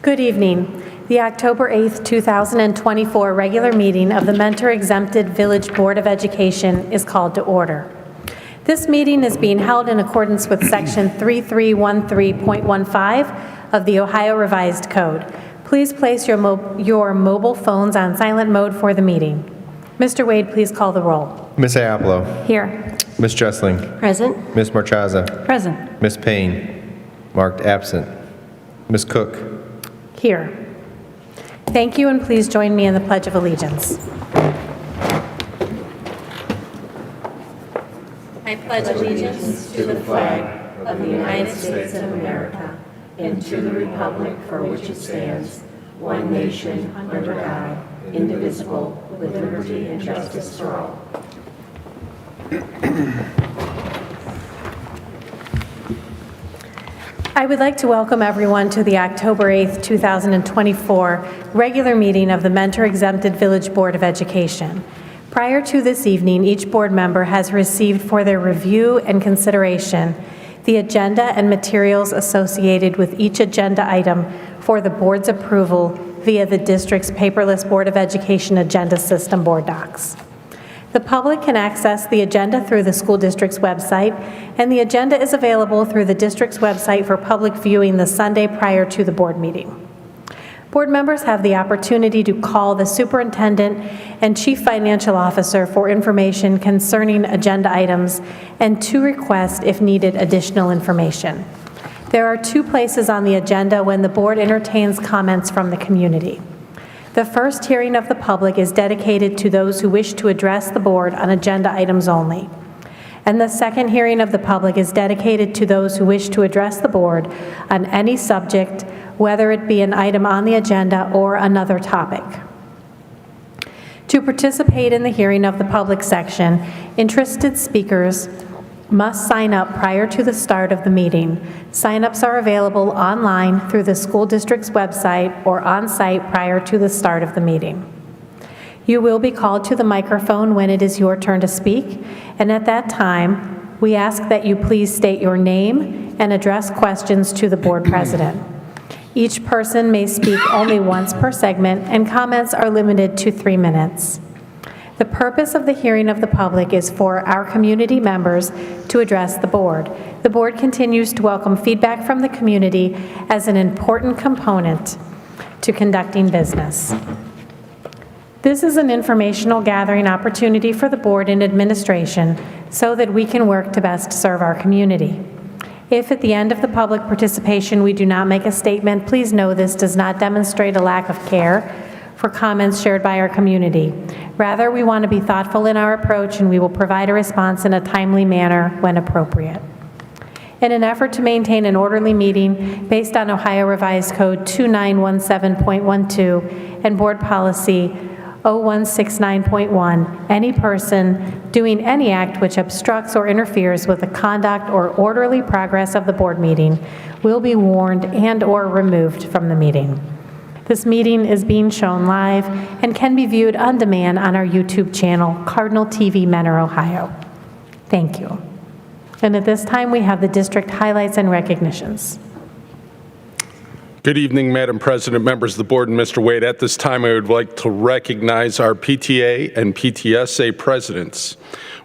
Good evening. The October 8th, 2024 regular meeting of the Mentor Exempted Village Board of Education is called to order. This meeting is being held in accordance with Section 3313.15 of the Ohio Revised Code. Please place your mobile phones on silent mode for the meeting. Mr. Wade, please call the roll. Ms. Iapolo. Here. Ms. Jessling. Present. Ms. Marchaza. Present. Ms. Payne. Marked absent. Ms. Cook. Here. Thank you, and please join me in the Pledge of Allegiance. I pledge allegiance to the flag of the United States of America and to the republic for which it stands, one nation, under God, indivisible, with liberty and justice for all. I would like to welcome everyone to the October 8th, 2024 regular meeting of the Mentor Exempted Village Board of Education. Prior to this evening, each board member has received for their review and consideration the agenda and materials associated with each agenda item for the board's approval via the district's paperless Board of Education agenda system, Board Docs. The public can access the agenda through the school district's website, and the agenda is available through the district's website for public viewing the Sunday prior to the board meeting. Board members have the opportunity to call the superintendent and chief financial officer for information concerning agenda items and to request, if needed, additional information. There are two places on the agenda when the board entertains comments from the community. The first hearing of the public is dedicated to those who wish to address the board on agenda items only. And the second hearing of the public is dedicated to those who wish to address the board on any subject, whether it be an item on the agenda or another topic. To participate in the hearing of the public section, interested speakers must sign up prior to the start of the meeting. Sign-ups are available online through the school district's website or on-site prior to the start of the meeting. You will be called to the microphone when it is your turn to speak, and at that time, we ask that you please state your name and address questions to the board president. Each person may speak only once per segment, and comments are limited to 3 minutes. The purpose of the hearing of the public is for our community members to address the board. The board continues to welcome feedback from the community as an important component to conducting business. This is an informational gathering opportunity for the board and administration so that we can work to best serve our community. If at the end of the public participation we do not make a statement, please know this does not demonstrate a lack of care for comments shared by our community. Rather, we want to be thoughtful in our approach, and we will provide a response in a timely manner when appropriate. In an effort to maintain an orderly meeting based on Ohio Revised Code 2917.12 and Board Policy 0169.1, any person doing any act which obstructs or interferes with the conduct or orderly progress of the board meeting will be warned and/or removed from the meeting. This meeting is being shown live and can be viewed on demand on our YouTube channel, Cardinal TV Mentor, Ohio. Thank you. And at this time, we have the district highlights and recognitions. Good evening, Madam President, members of the board, and Mr. Wade. At this time, I would like to recognize our PTA and PTSA presidents.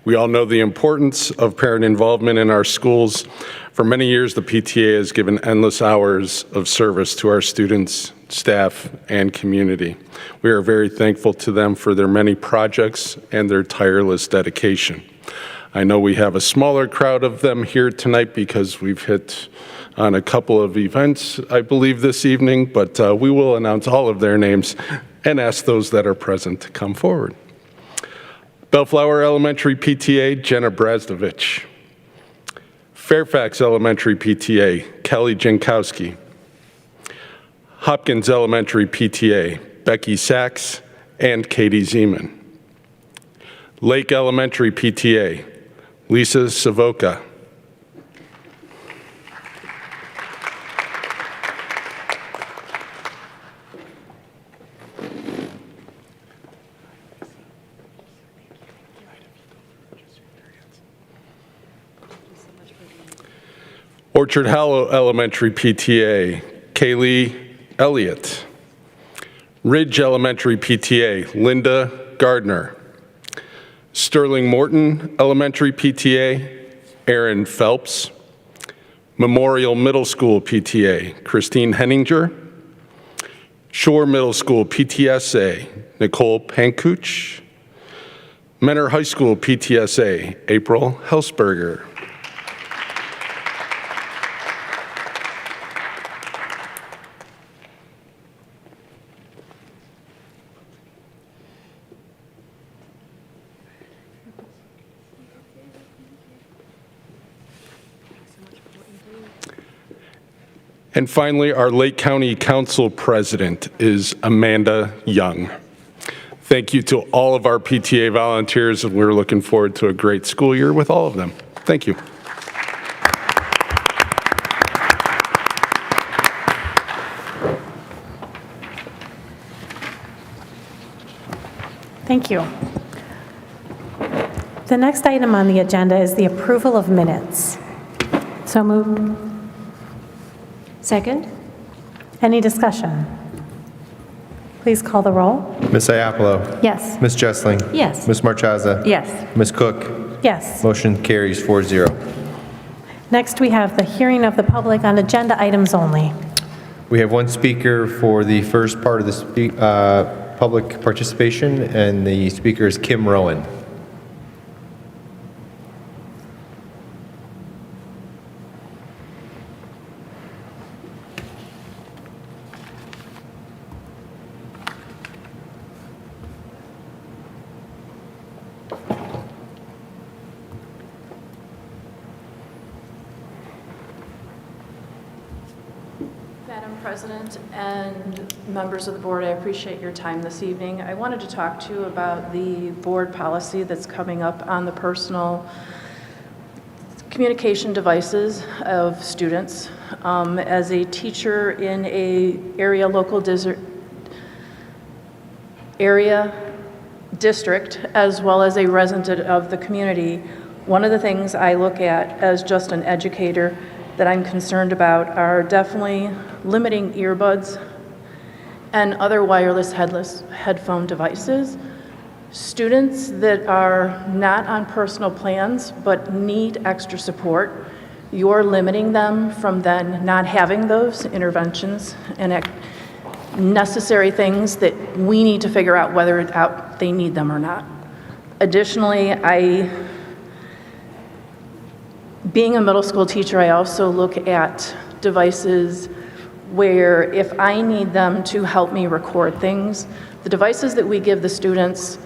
We all know the importance of parent involvement in our schools. For many years, the PTA has given endless hours of service to our students, staff, and community. We are very thankful to them for their many projects and their tireless dedication. I know we have a smaller crowd of them here tonight because we've hit on a couple of events, I believe, this evening, but we will announce all of their names and ask those that are present to come forward. Bellflower Elementary PTA, Jenna Brazdovich. Fairfax Elementary PTA, Kelly Jankowski. Hopkins Elementary PTA, Becky Sachs and Katie Zeman. Lake Elementary PTA, Lisa Savoca. Orchard Hollow Elementary PTA, Kaylee Elliott. Ridge Elementary PTA, Linda Gardner. Sterling Morton Elementary PTA, Aaron Phelps. Memorial Middle School PTA, Christine Henninger. Shore Middle School PTSA, Nicole Pankuch. Mentor High School PTSA, April Helsberger. And finally, our Lake County Council President is Amanda Young. Thank you to all of our PTA volunteers, and we're looking forward to a great school year with all of them. Thank you. Thank you. The next item on the agenda is the approval of minutes. So moved. Second? Any discussion? Please call the roll. Ms. Iapolo. Yes. Ms. Jessling. Yes. Ms. Marchaza. Yes. Ms. Cook. Yes. Motion carries 4-0. Next, we have the hearing of the public on agenda items only. We have one speaker for the first part of the public participation, and the speaker is Kim Rowan. Madam President and members of the board, I appreciate your time this evening. I wanted to talk to you about the board policy that's coming up on the personal communication devices of students. As a teacher in a local district, as well as a resident of the community, one of the things I look at as just an educator that I'm concerned about are definitely limiting earbuds and other wireless headphone devices. Students that are not on personal plans but need extra support, you're limiting them from then not having those interventions and necessary things that we need to figure out whether they need them or not. Additionally, being a middle school teacher, I also look at devices where if I need them to help me record things, the devices that we give the students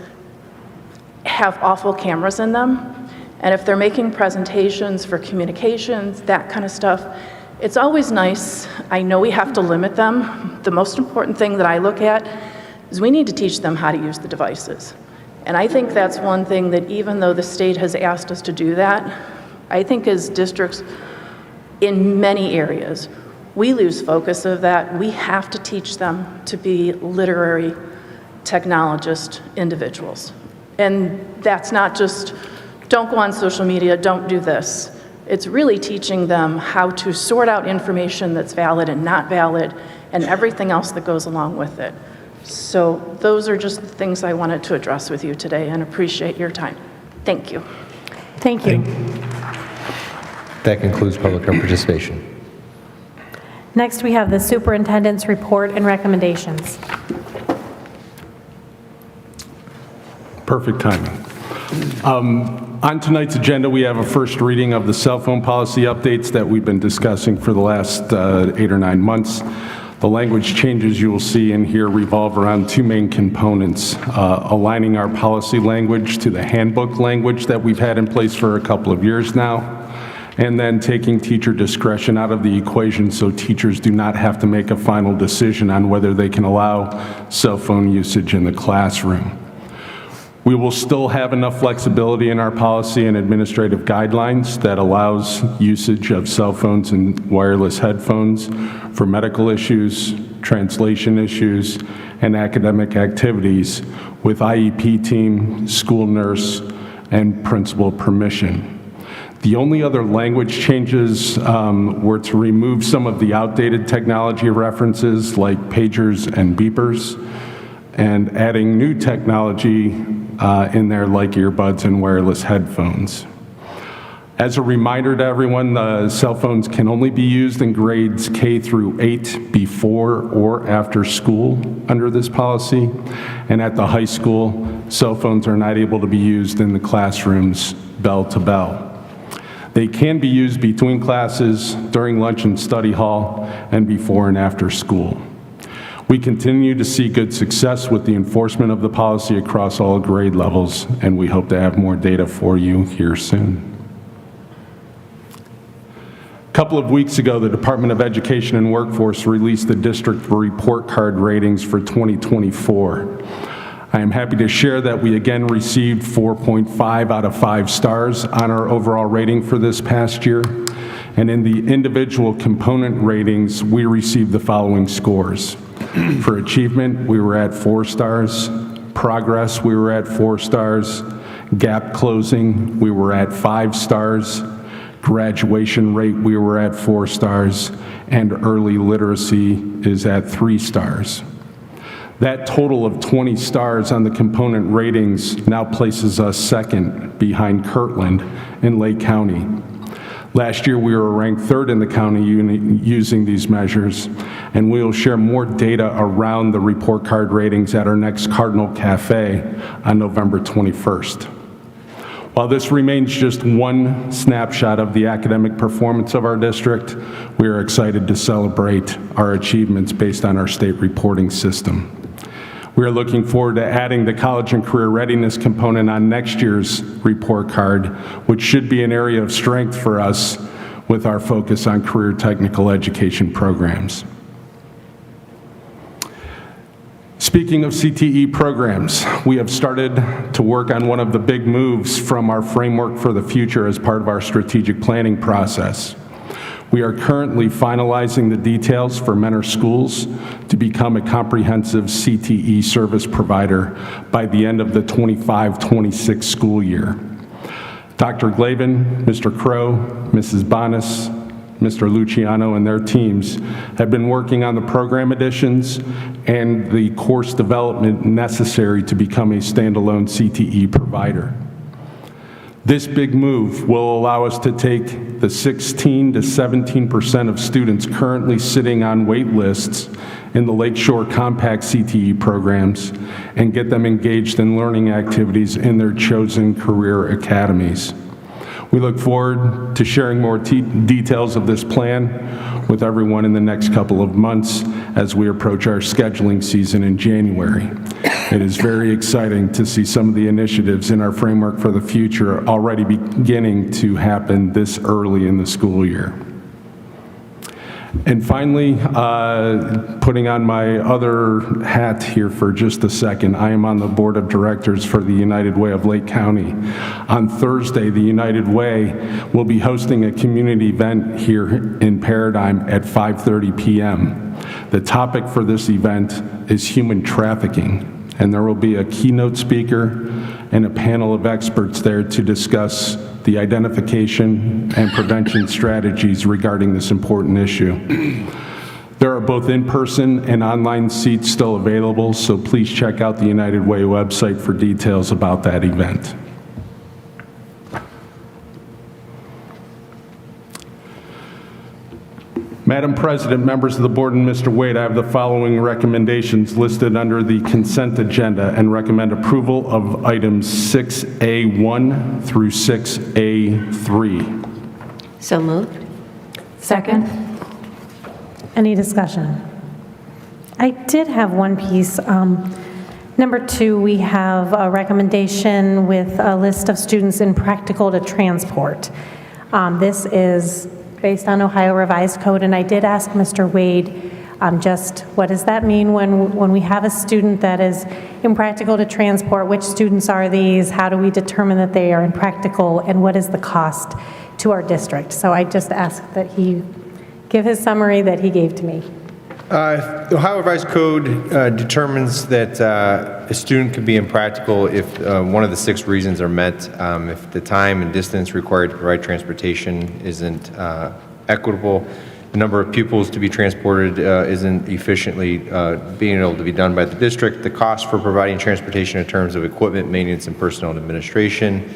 have awful cameras in them. And if they're making presentations for communications, that kind of stuff, it's always nice. I know we have to limit them. The most important thing that I look at is we need to teach them how to use the devices. And I think that's one thing that even though the state has asked us to do that, I think as districts in many areas, we lose focus of that. We have to teach them to be literary technologist individuals. And that's not just, don't go on social media, don't do this. It's really teaching them how to sort out information that's valid and not valid, and everything else that goes along with it. So those are just the things I wanted to address with you today, and appreciate your time. Thank you. Thank you. That concludes public participation. Next, we have the superintendent's report and recommendations. Perfect timing. On tonight's agenda, we have a first reading of the cell phone policy updates that we've been discussing for the last 8 or 9 months. The language changes you will see in here revolve around two main components, aligning our policy language to the handbook language that we've had in place for a couple of years now, and then taking teacher discretion out of the equation so teachers do not have to make a final decision on whether they can allow cell phone usage in the classroom. We will still have enough flexibility in our policy and administrative guidelines that allows usage of cell phones and wireless headphones for medical issues, translation issues, and academic activities with IEP team, school nurse, and principal permission. The only other language changes were to remove some of the outdated technology references like pagers and beepers, and adding new technology in there like earbuds and wireless headphones. As a reminder to everyone, the cell phones can only be used in grades K through 8 before or after school under this policy, and at the high school, cell phones are not able to be used in the classrooms bell to bell. They can be used between classes, during lunch and study hall, and before and after school. We continue to see good success with the enforcement of the policy across all grade levels, and we hope to have more data for you here soon. A couple of weeks ago, the Department of Education and Workforce released the district report card ratings for 2024. I am happy to share that we again received 4.5 out of 5 stars on our overall rating for this past year. And in the individual component ratings, we received the following scores. For achievement, we were at 4 stars. Progress, we were at 4 stars. Gap closing, we were at 5 stars. Graduation rate, we were at 4 stars. And early literacy is at 3 stars. That total of 20 stars on the component ratings now places us second behind Kirtland in Lake County. Last year, we were ranked 3rd in the county using these measures, and we will share more data around the report card ratings at our next Cardinal Cafe on November 21st. While this remains just one snapshot of the academic performance of our district, we are excited to celebrate our achievements based on our state reporting system. We are looking forward to adding the college and career readiness component on next year's report card, which should be an area of strength for us with our focus on career technical education programs. Speaking of CTE programs, we have started to work on one of the big moves from our framework for the future as part of our strategic planning process. We are currently finalizing the details for Mentor Schools to become a comprehensive CTE service provider by the end of the 25-26 school year. Dr. Glavin, Mr. Crow, Mrs. Bonas, Mr. Luciano, and their teams have been working on the program additions and the course development necessary to become a standalone CTE provider. This big move will allow us to take the 16 to 17% of students currently sitting on wait lists in the Lakeshore Compact CTE programs and get them engaged in learning activities in their chosen career academies. We look forward to sharing more details of this plan with everyone in the next couple of months as we approach our scheduling season in January. It is very exciting to see some of the initiatives in our framework for the future already beginning to happen this early in the school year. And finally, putting on my other hat here for just a second, I am on the board of directors for the United Way of Lake County. On Thursday, the United Way will be hosting a community event here in Paradigm at 5:30 p.m. The topic for this event is human trafficking, and there will be a keynote speaker and a panel of experts there to discuss the identification and prevention strategies regarding this important issue. There are both in-person and online seats still available, so please check out the United Way website for details about that event. Madam President, members of the board, and Mr. Wade, I have the following recommendations listed under the consent agenda and recommend approval of items 6A1 through 6A3. So moved. Second. Any discussion? I did have one piece. Number 2, we have a recommendation with a list of students in practical to transport. This is based on Ohio Revised Code, and I did ask Mr. Wade just what does that mean when we have a student that is impractical to transport? Which students are these? How do we determine that they are impractical, and what is the cost to our district? So I just asked that he give his summary that he gave to me. The Ohio Revised Code determines that A student can be impractical if one of the 6 reasons are met. If the time and distance required to provide transportation isn't equitable, the number of pupils to be transported isn't efficiently being able to be done by the district, the cost for providing transportation in terms of equipment, maintenance, and personnel and administration,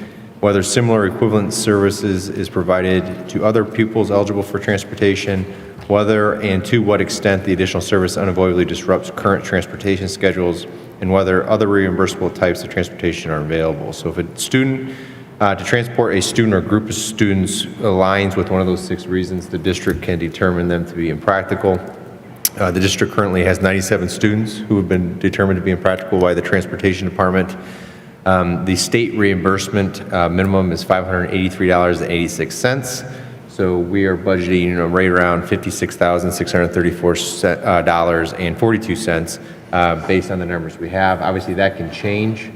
whether similar equivalent services is provided to other pupils eligible for transportation, whether and to what extent the additional service unavoidably disrupts current transportation schedules, and whether other reimbursable types of transportation are available. So if a student, to transport a student or group of students aligns with one of those 6 reasons, the district can determine them to be impractical. The district currently has 97 students who have been determined to be impractical by the Transportation Department. The state reimbursement minimum is $583.86. So we are budgeting right around $56,634.42 based on the numbers we have. Obviously, that can change.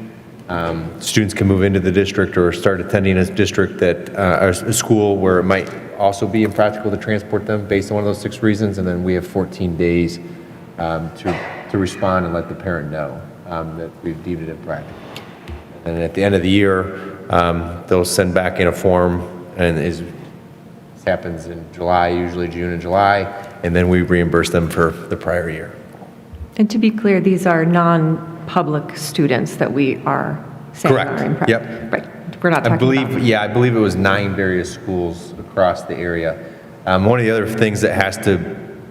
Students can move into the district or start attending a district that, a school where it might also be impractical to transport them based on one of those 6 reasons, and then we have 14 days to respond and let the parent know that we've deemed it impractical. And at the end of the year, they'll send back in a form, and this happens in July, usually June and July, and then we reimburse them for the prior year. And to be clear, these are non-public students that we are saying Correct. are impractical. Yep. Right. We're not talking about. I believe it was 9 various schools across the area. One of the other things that has to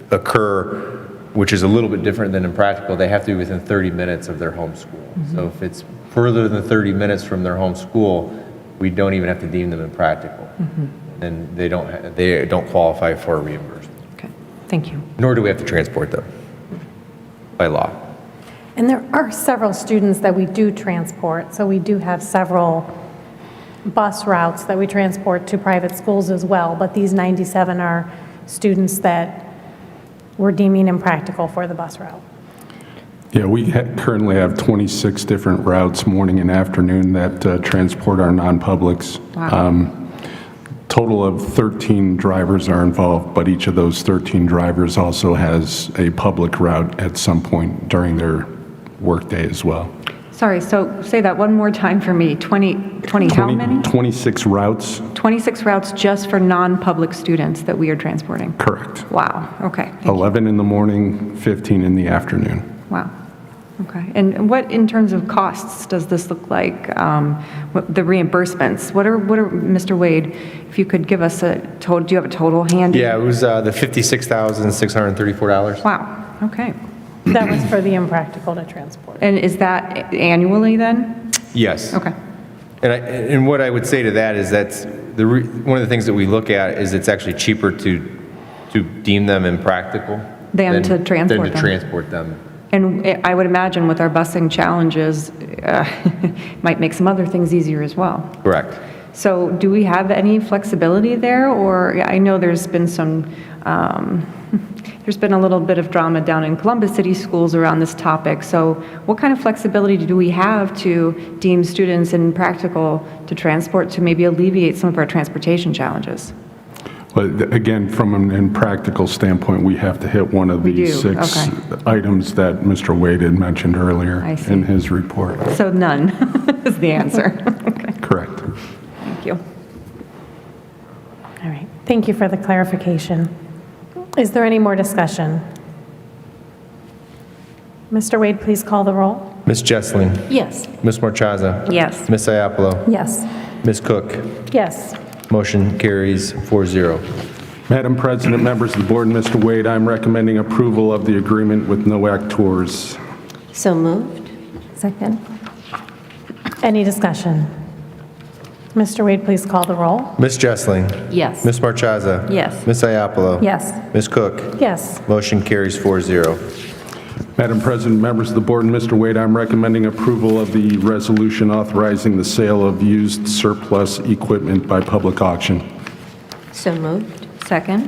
occur, which is a little bit different than impractical, they have to be within 30 minutes of their home school. So if it's further than 30 minutes from their home school, we don't even have to deem them impractical. And they don't qualify for a reimbursement. Okay, thank you. Nor do we have to transport them by law. And there are several students that we do transport, so we do have several bus routes that we transport to private schools as well, but these 97 are students that we're deeming impractical for the bus route. Yeah, we currently have 26 different routes, morning and afternoon, that transport our non-publics. Wow. Total of 13 drivers are involved, but each of those 13 drivers also has a public route at some point during their workday as well. Sorry, so say that one more time for me. 20 how many? 26 routes, 26 routes just for non-public students that we are transporting. correct. Wow, okay. Thank you. 11 in the morning, 15 in the afternoon. Wow. Okay. And what, in terms of costs, does this look like? The reimbursements, what are, Mr. Wade, if you could give us a total, do you have a total handy? Yeah, it was the $56,634. Wow, okay. That was for the impractical to transport. And is that annually then? Yes. Okay. And what I would say to that is that's one of the things that we look at is it's actually cheaper to deem them impractical Than to transport them. transport them. And I would imagine with our busing challenges, might make some other things easier as well. Correct. So do we have any flexibility there? Or I know there's been some, there's been a little bit of drama down in Columbus City schools around this topic. So what kind of flexibility do we have to deem students impractical to transport to maybe alleviate some of our transportation challenges? But again, from an impractical standpoint, we have to hit one of We these do, 6 okay. items that Mr. Wade had mentioned earlier I see. in his report. So none is the answer. Okay, Correct. thank you. All right, thank you for the clarification. Is there any more discussion? Mr. Wade, please call the roll. Ms. Jessling. Yes. Ms. Marchaza. Yes. Ms. Iapolo. Yes. Ms. Cook. Yes. Motion carries 4-0. Madam President, members of the board, and Mr. Wade, I'm recommending approval of the agreement with NOAC Tours. So moved. Second. Any discussion? Mr. Wade, please call the roll. Ms. Jessling. Yes. Ms. Marchaza. Yes. Ms. Iapolo. Yes. Ms. Cook. Yes. Motion carries 4-0. Madam President, members of the board, and Mr. Wade, I'm recommending approval of the resolution authorizing the sale of used surplus equipment by public auction. So moved. Second.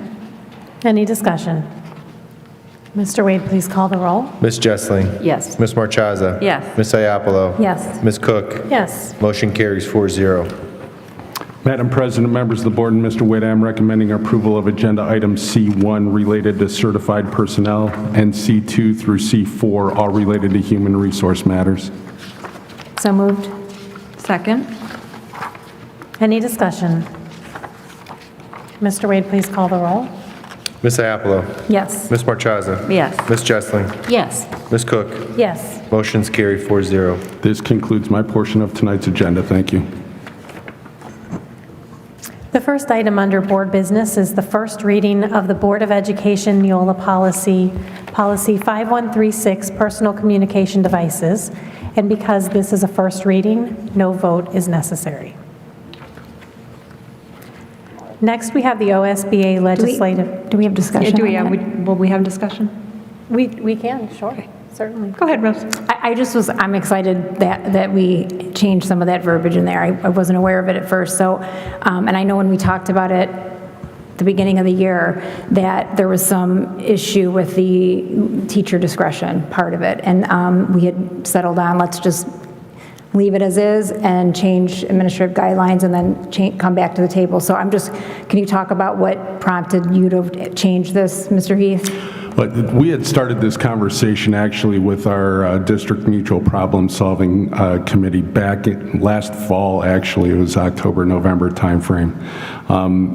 Any discussion? Mr. Wade, please call the roll. Ms. Jessling. Yes. Ms. Marchaza. Yes. Ms. Iapolo. Yes. Ms. Cook. Yes. Motion carries 4-0. Madam President, members of the board, and Mr. Wade, I am recommending approval of agenda item C1 related to certified personnel and C2 through C4, all related to human resource matters. So moved. Second? Any discussion? Mr. Wade, please call the roll. Ms. Iapolo. Yes. Ms. Marchaza. Yes. Ms. Jessling. Yes. Ms. Cook. Yes. Motion's carried 4-0. This concludes my portion of tonight's agenda. Thank you. The first item under board business is the first reading of the Board of Education Neola Policy, Policy 5136, Personal Communication Devices, and because this is a first reading, no vote is necessary. Next, we have the OSBA legislative. Do we have discussion Do we, on that? will we have discussion? We can, sure, certainly. Go ahead, Rose. I'm excited that we changed some of that verbiage in there. I wasn't aware of it at first, so, and I know when we talked about it at the beginning of the year, that there was some issue with the teacher discretion part of it, and we had settled on, let's just leave it as is and change administrative guidelines and then come back to the table. So can you talk about what prompted you to change this, Mr. Heath? But we had started this conversation actually with our district mutual problem solving committee back last fall. Actually, it was October, November timeframe,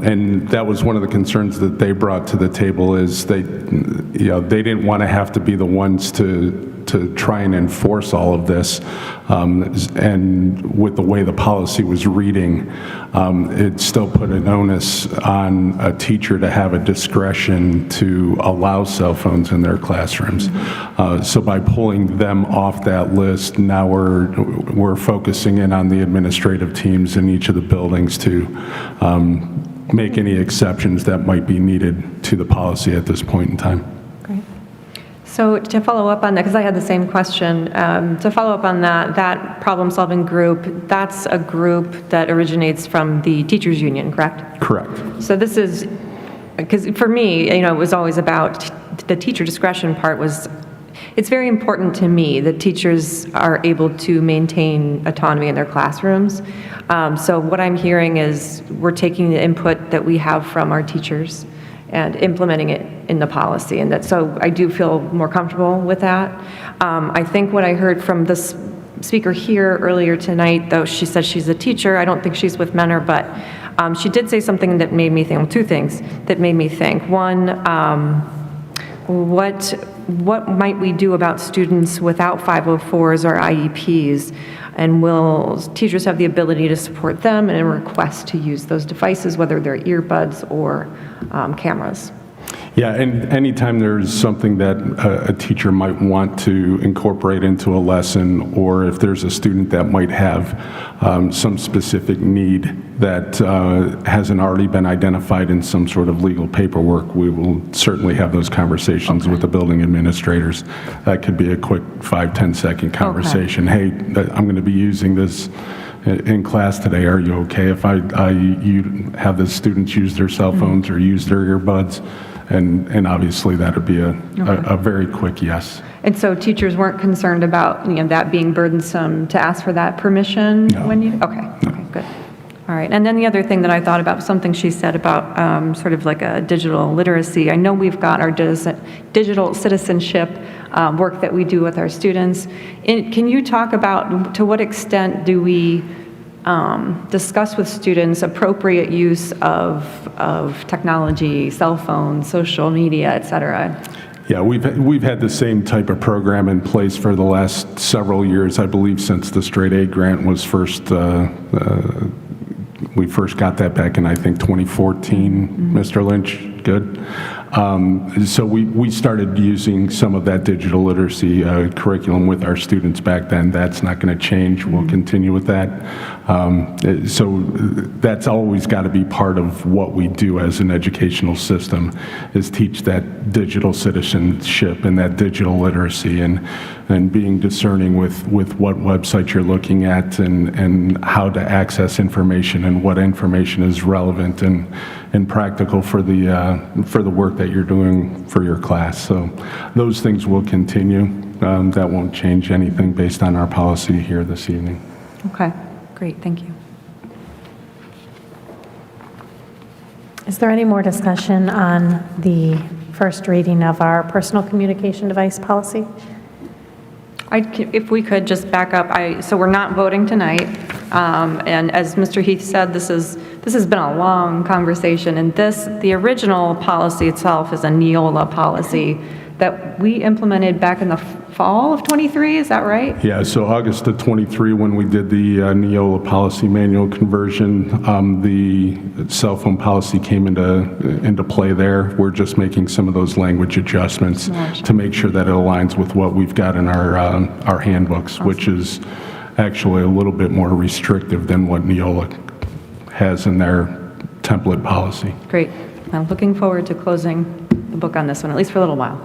and that was one of the concerns that they brought to the table is they didn't want to have to be the ones to try and enforce all of this, and with the way the policy was reading, it still put an onus on a teacher to have a discretion to allow cell phones in their classrooms. So by pulling them off that list, now we're focusing in on the administrative teams in each of the buildings to make any exceptions that might be needed to the policy at this point in time. So to follow up on that, because I had the same question, to follow up on that problem-solving group, that's a group that originates from the teachers' union, correct? Correct. So this is, because for me, it was always about the teacher discretion part it's very important to me that teachers are able to maintain autonomy in their classrooms. So what I'm hearing is we're taking the input that we have from our teachers and implementing it in the policy, and so I do feel more comfortable with that. I think what I heard from this speaker here earlier tonight, though she said she's a teacher, I don't think she's with Mentor, but she did say something that made me think, well, two things that made me think. One, what might we do about students without 504s or IEPs? And will teachers have the ability to support them and request to use those devices, whether they're earbuds or cameras? Yeah, and anytime there's something that a teacher might want to incorporate into a lesson, or if there's a student that might have some specific need that hasn't already been identified in some sort of legal paperwork, we will certainly have those conversations with the building administrators. That could be a quick 5-10 second conversation. Hey, I'm going to be using this in class today. Are you okay if you have the students use their cell phones or use their earbuds? And obviously that would be a very quick yes. And so teachers weren't concerned about that being burdensome to ask for that permission? No. When you, okay, good. All right, and then the other thing that I thought about, something she said about sort of like a digital literacy. I know we've got our digital citizenship work that we do with our students. Can you talk about to what extent do we discuss with students appropriate use of technology, cell phones, social media, et cetera? Yeah, we've had the same type of program in place for the last several years, I believe, since the Straight A grant was first. We first got that back in, I think, 2014, Mr. Lynch. Good. So we started using some of that digital literacy curriculum with our students back then. That's not going to change. We'll continue with that. So that's always got to be part of what we do as an educational system, is teach that digital citizenship and that digital literacy, and being discerning with what website you're looking at, and how to access information, and what information is relevant and practical for the work that you're doing for your class. So those things will continue. That won't change anything based on our policy here this evening. Okay, great, thank you. Is there any more discussion on the first reading of our personal communication device policy? If we could just back up, so we're not voting tonight, and as Mr. Heath said, this has been a long conversation, and the original policy itself is a Neola policy that we implemented back in the fall of '23, is that right? Yeah, so August of '23, when we did the Neola policy manual conversion, the cell phone policy came into play there. We're just making some of those language adjustments to make sure that it aligns with what we've got in our handbooks, which is actually a little bit more restrictive than what Neola has in their template policy. Great. I'm looking forward to closing the book on this one, at least for a little while.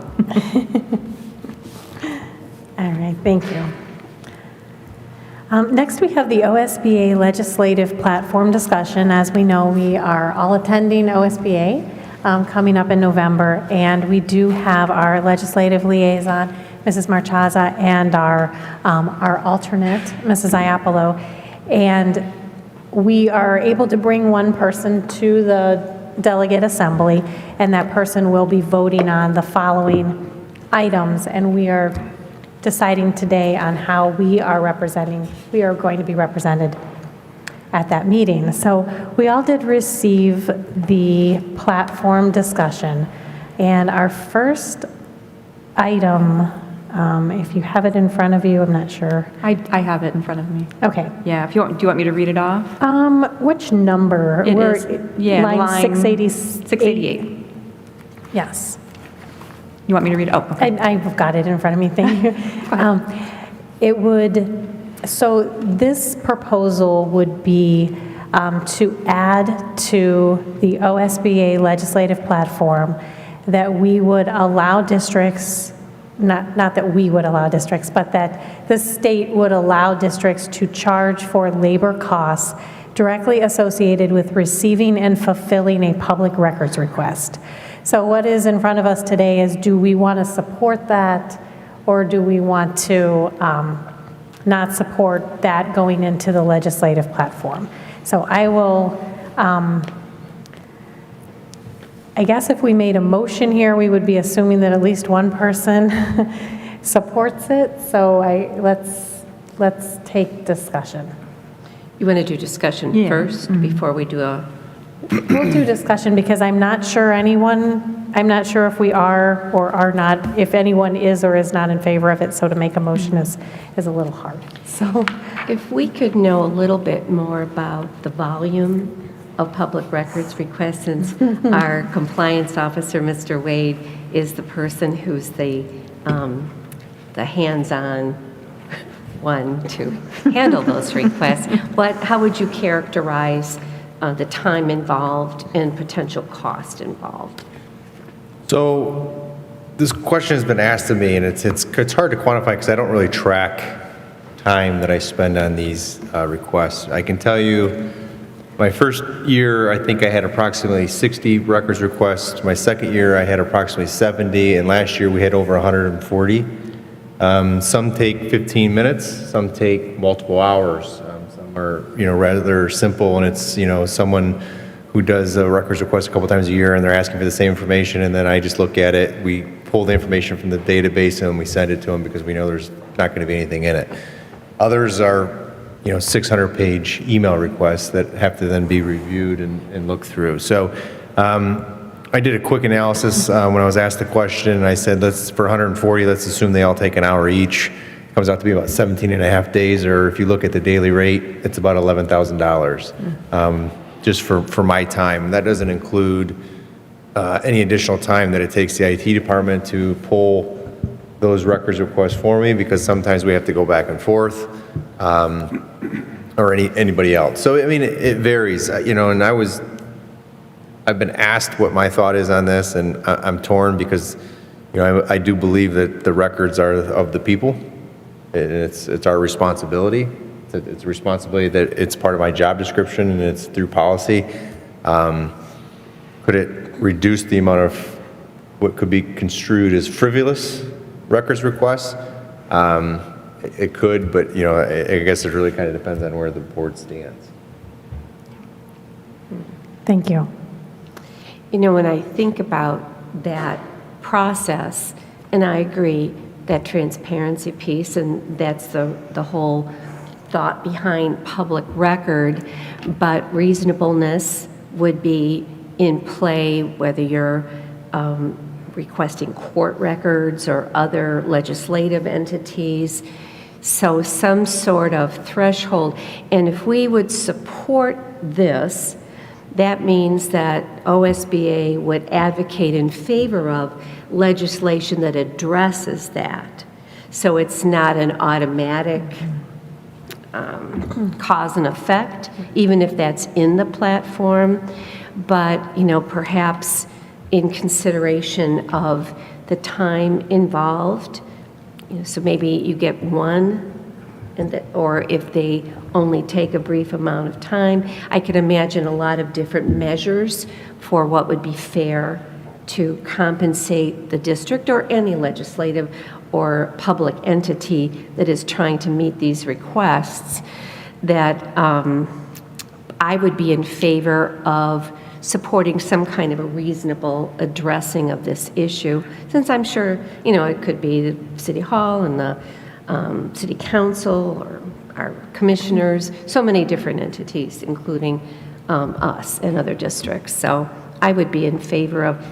All right, thank you. Next, we have the OSBA legislative platform discussion. As we know, we are all attending OSBA coming up in November, and we do have our legislative liaison, Mrs. Marchaza, and our alternate, Mrs. Iapolo, and we are able to bring one person to the delegate assembly, and that person will be voting on the following items, and we are deciding today on how we are going to be represented at that meeting. So we all did receive the platform discussion, and our first item, if you have it in front of you, I'm not sure. I have it in front of me. Okay. Yeah, do you want me to read it off? Which number? It is, yeah, line 688. 688. Yes. You want me to read it? Oh, okay. I've got it in front of me, thank you. So this proposal would be to add to the OSBA legislative platform that we would allow districts, not that we would allow districts, but that the state would allow districts to charge for labor costs directly associated with receiving and fulfilling a public records request. So what is in front of us today is, do we want to support that, or do we want to not support that going into the legislative platform? So I will, I guess if we made a motion here, we would be assuming that at least one person supports it. So let's take discussion. You want to do discussion first before we do a... We'll do discussion because I'm not sure if we are or are not, if anyone is or is not in favor of it, so to make a motion is a little hard. So If we could know a little bit more about the volume of public records requests, since our compliance officer, Mr. Wade, is the person who's the hands-on one to handle those requests, how would you characterize the time involved and potential cost involved? So this question has been asked of me, and it's hard to quantify because I don't really track time that I spend on these requests. I can tell you my first year, I think I had approximately 60 records requests. My second year, I had approximately 70, and last year we had over 140. Some take 15 minutes, some take multiple hours. Some are, rather simple, and it's, someone who does a records request a couple times a year, and they're asking for the same information, and then I just look at it. We pull the information from the database, and we send it to them because we know there's not going to be anything in it. Others are, 600-page email requests that have to then be reviewed and looked through. So I did a quick analysis when I was asked the question, and I said, for 140, let's assume they all take an hour each. Comes out to be about 17 and a half days, or if you look at the daily rate, it's about $11,000 just for my time. That doesn't include any additional time that it takes the IT department to pull those records requests for me, because sometimes we have to go back and forth, or anybody else. So, it varies, and I've been asked what my thought is on this, and I'm torn because, I do believe that the records are of the people. It's our responsibility. It's a responsibility that it's part of my job description, and it's through policy. Could it reduce the amount of what could be construed as frivolous records requests? It could, but I guess it really kind of depends on where the board stands. thank you. You know, when I think about that process, and I agree, that transparency piece, and that's the whole thought behind public record, but reasonableness would be in play whether you're requesting court records or other legislative entities. So some sort of threshold. And if we would support this, that means that OSBA would advocate in favor of legislation that addresses that. So it's not an automatic cause and effect, even if that's in the platform. But, you know, perhaps in consideration of the time involved, you know, so maybe you get one, or if they only take a brief amount of time. I could imagine a lot of different measures for what would be fair to compensate the district or any legislative or public entity that is trying to meet these requests, that I would be in favor of supporting some kind of a reasonable addressing of this issue, since I'm sure, you know, it could be the City Hall and the City Council or our commissioners, so many different entities, including us and other districts. So I would be in favor of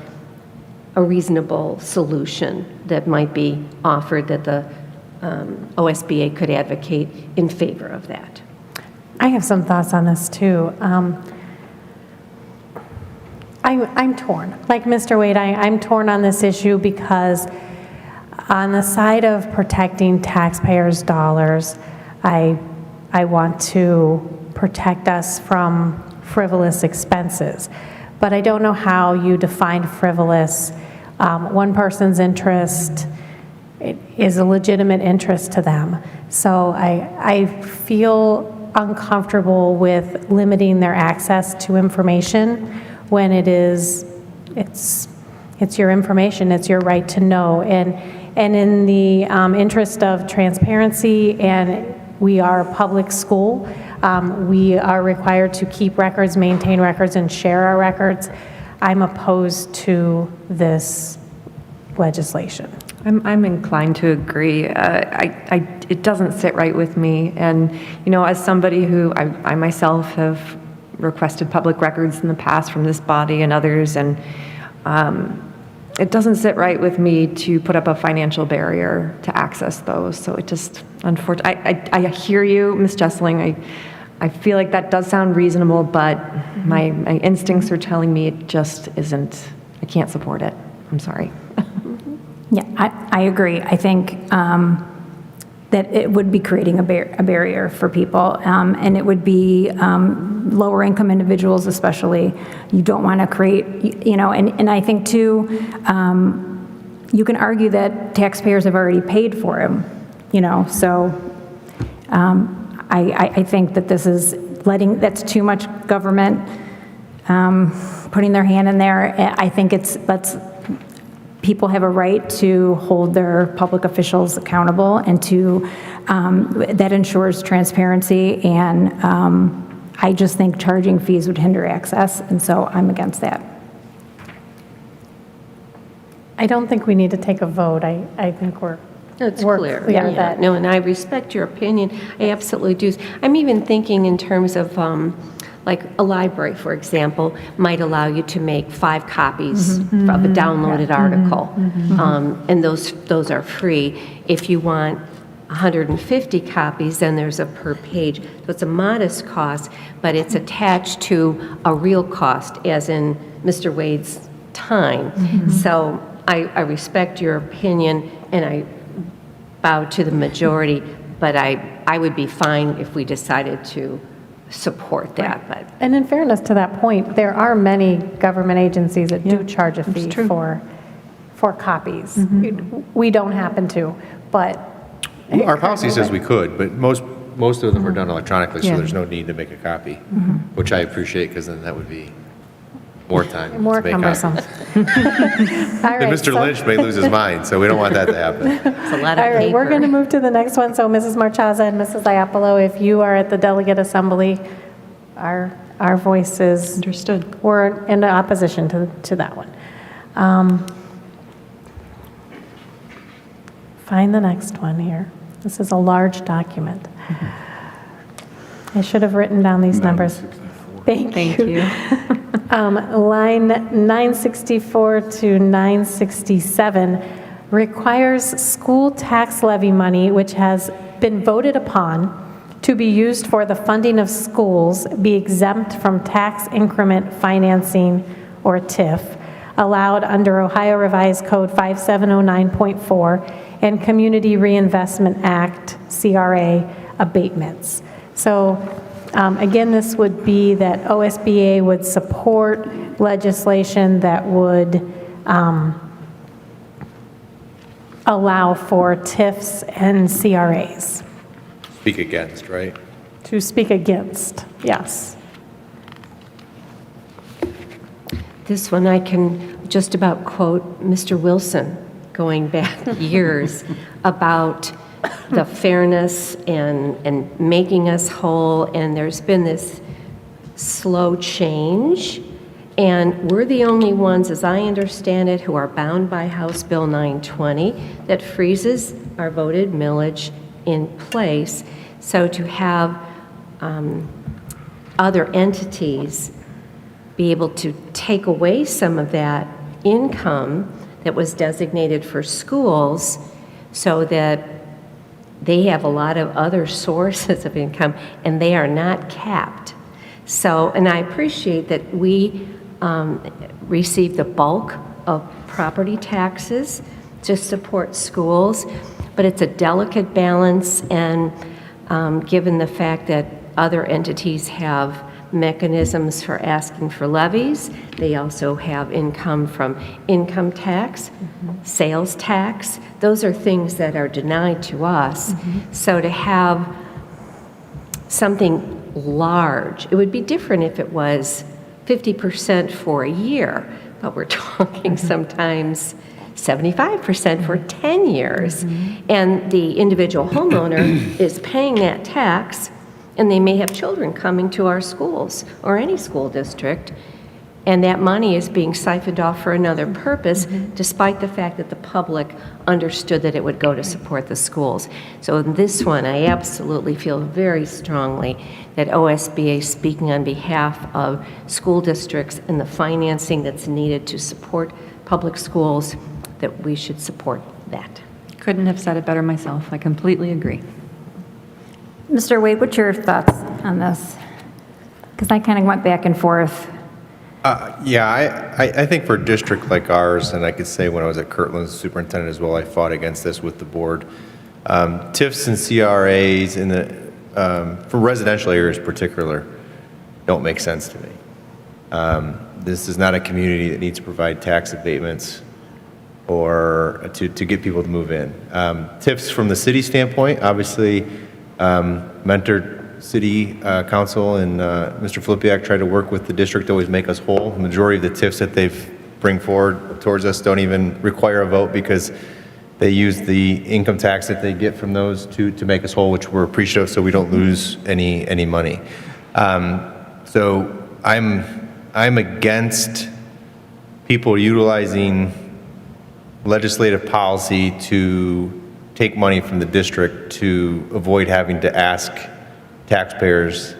a reasonable solution that might be offered, that the OSBA could advocate in favor of that. I have some thoughts on this too. I'm torn. Like Mr. Wade, I'm torn on this issue because on the side of protecting taxpayers' dollars, I want to protect us from frivolous expenses. But I don't know how you define frivolous. One person's interest is a legitimate interest to them. So I feel uncomfortable with limiting their access to information when it's your information, it's your right to know. And in the interest of transparency, and we are a public school, we are required to keep records, maintain records, and share our records. I'm opposed to this legislation. I'm inclined to agree. It doesn't sit right with me. And, you know, as somebody who, I myself have requested public records in the past from this body and others, and it doesn't sit right with me to put up a financial barrier to access those. So it just, unfortunately, I hear you, Ms. Jessling. I feel like that does sound reasonable, but my instincts are telling me it just isn't. I can't support it. I'm sorry. Yeah, I agree. I think that it would be creating a barrier for people, and it would be lower income individuals especially. You don't want to create, you know, and I think too, you can argue that taxpayers have already paid for them, you know, so I think that this is that's too much government putting their hand in there. I think people have a right to hold their public officials accountable, and to that ensures transparency, and I just think charging fees would hinder access, and so I'm against that. I don't think we need to take a vote. I think we're It's clear. Yeah, Yeah. that. No, and I respect your opinion. I absolutely do. I'm even thinking in terms of, like a library, for example, might allow you to make 5 copies of a downloaded article, and those are free. If you want 150 copies, then there's a per page. So it's a modest cost, but it's attached to a real cost, as in Mr. Wade's time. So I respect your opinion, and I bow to the majority, but I would be fine if we decided to support that. But And in fairness to that point, there are many government agencies that do charge a fee for copies. We don't happen to, but. Our policy says we could, but most of them are done electronically, so there's no need to make a copy, which I appreciate, because then that would be more time More to make copies. cumbersome. All right, And Mr. so- Lynch may lose his mind, so we don't want that to happen. it's a lot of All right, we're going to paper. move to the next one. So Mrs. Marchaza and Mrs. Iapolo, if you are at the delegate assembly, our our voices Understood. were in opposition to that one. Find the next one here. This is a large document. I should have written down these numbers. Thank you. Line 964 to 967 requires school tax levy money, which has been voted upon to be used for the funding of schools, be exempt from tax increment financing, or TIF, allowed under Ohio Revised Code 5709.4 and Community Reinvestment Act, CRA, abatements. So again, this would be that OSBA would support legislation that would allow for TIFs and CRAs. Speak against, right? To speak against, yes. This one I can just about quote Mr. Wilson, going back years, about the fairness and making us whole, and there's been this slow change, and we're the only ones, as I understand it, who are bound by House Bill 920 that freezes our voted millage in place. So to have other entities be able to take away some of that income that was designated for schools so that they have a lot of other sources of income and they are not capped. So, and I appreciate that we receive the bulk of property taxes to support schools, but it's a delicate balance, and given the fact that other entities have mechanisms for asking for levies, they also have income from income tax, sales tax. Those are things that are denied to us. So to have something large, it would be different if it was 50% for a year, but we're talking sometimes 75% for 10 years. And the individual homeowner is paying that tax, and they may have children coming to our schools or any school district, and that money is being siphoned off for another purpose, despite the fact that the public understood that it would go to support the schools. So in this one, I absolutely feel very strongly that OSBA is speaking on behalf of school districts and the financing that's needed to support public schools, that we should support that. Couldn't have said it better myself. I completely agree. Mr. Wade, what's your thoughts on this? Because I kind of went back and forth. Yeah, I think for a district like ours, and I could say when I was at Kirtland as superintendent as well, I fought against this with the board. TIFs and CRAs in the, for residential areas in particular, don't make sense to me. This is not a community that needs to provide tax abatements or to get people to move in. TIFs from the city standpoint, obviously, Mentor City Council and Mr. Filipiak tried to work with the district to always make us whole. The majority of the TIFs that they've bring forward towards us don't even require a vote because they use the income tax that they get from those to make us whole, which we're appreciative so we don't lose any money. So I'm against people utilizing legislative policy to take money from the district to avoid having to ask taxpayers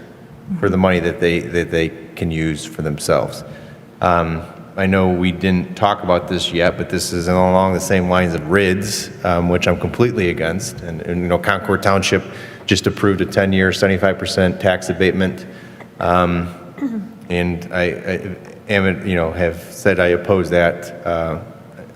for the money that they can use for themselves. I know we didn't talk about this yet, but this is along the same lines of RIDS, which I'm completely against. And you know, Concord Township just approved a 10-year, 75% tax abatement. And I am, you know, have said I oppose that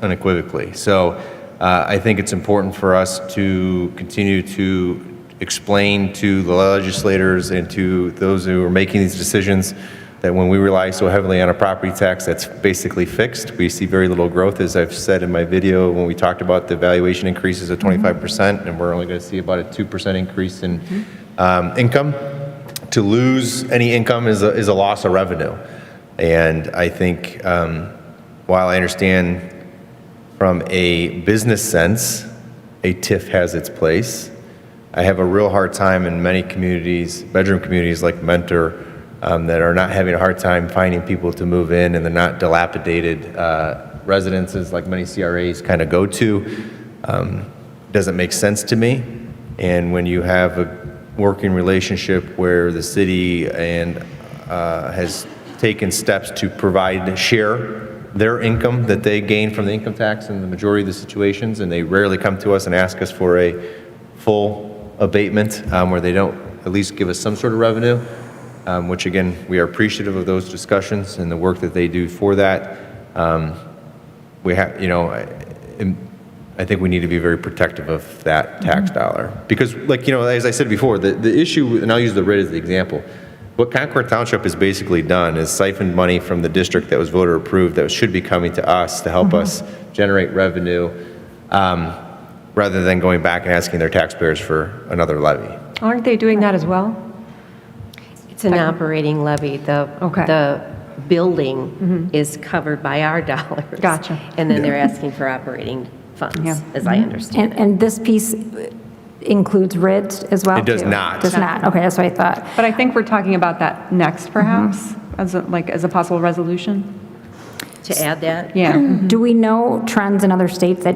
unequivocally. So I think it's important for us to continue to explain to the legislators and to those who are making these decisions that when we rely so heavily on a property tax that's basically fixed, we see very little growth. As I've said in my video when we talked about the valuation increases of 25%, and we're only going to see about a 2% increase in income. To lose any income is a loss of revenue. And I think while I understand from a business sense, a TIF has its place, I have a real hard time in many communities, bedroom communities like Mentor, that are not having a hard time finding people to move in, and they're not dilapidated residences like many CRAs kind of go to, doesn't make sense to me. And when you have a working relationship where the city and has taken steps to provide, share their income that they gain from the income tax in the majority of the situations, and they rarely come to us and ask us for a full abatement where they don't at least give us some sort of revenue, which again, we are appreciative of those discussions and the work that they do for that. We have, you know, I think we need to be very protective of that tax dollar. Because, like, you know, as I said before, the issue, and I'll use the RIT as the example, what Concord Township has basically done is siphoned money from the district that was voter approved that should be coming to us to help us generate revenue, rather than going back and asking their taxpayers for another levy. Aren't they doing that as well? It's an operating levy. Okay. The building is covered by our dollars. Gotcha. And then they're asking for operating funds, Yeah. as I understand it. And this piece includes RIDS as well? It does too? not. Does not, okay, that's what I thought. But I think we're talking about that next, perhaps, as a possible resolution? To add that? Yeah. Do we know trends in other states that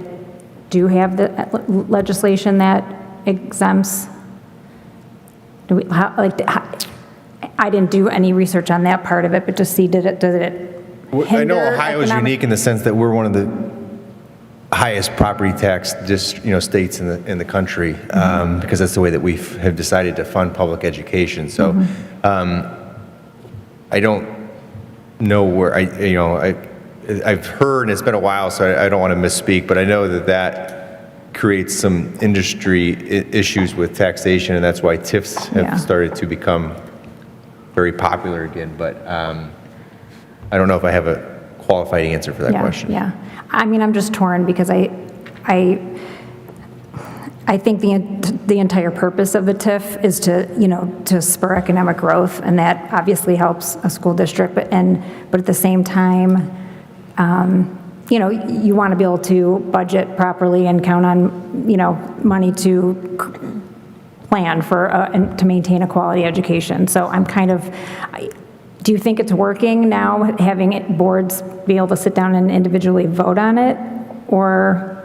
do have the legislation that exempts? Do we, I didn't do any research on that part of it, but just see, does it I know hinder Ohio is economic- unique in the sense that we're one of the highest property tax states in the country, because that's the way that we have decided to fund public education. So I don't know where I've heard, and it's been a while, so I don't want to misspeak, but I know that creates some industry issues with taxation, and that's why TIFs have Yeah. started to become very popular again. But I don't know if I have a qualified answer for that question. Yeah, I mean, I'm just torn because I think the entire purpose of the TIF is to spur economic growth, and that obviously helps a school district, but at the same time, you want to be able to budget properly and count on, money to plan for, and to maintain a quality education. So I'm do you think it's working now, having boards be able to sit down and individually vote on it, or?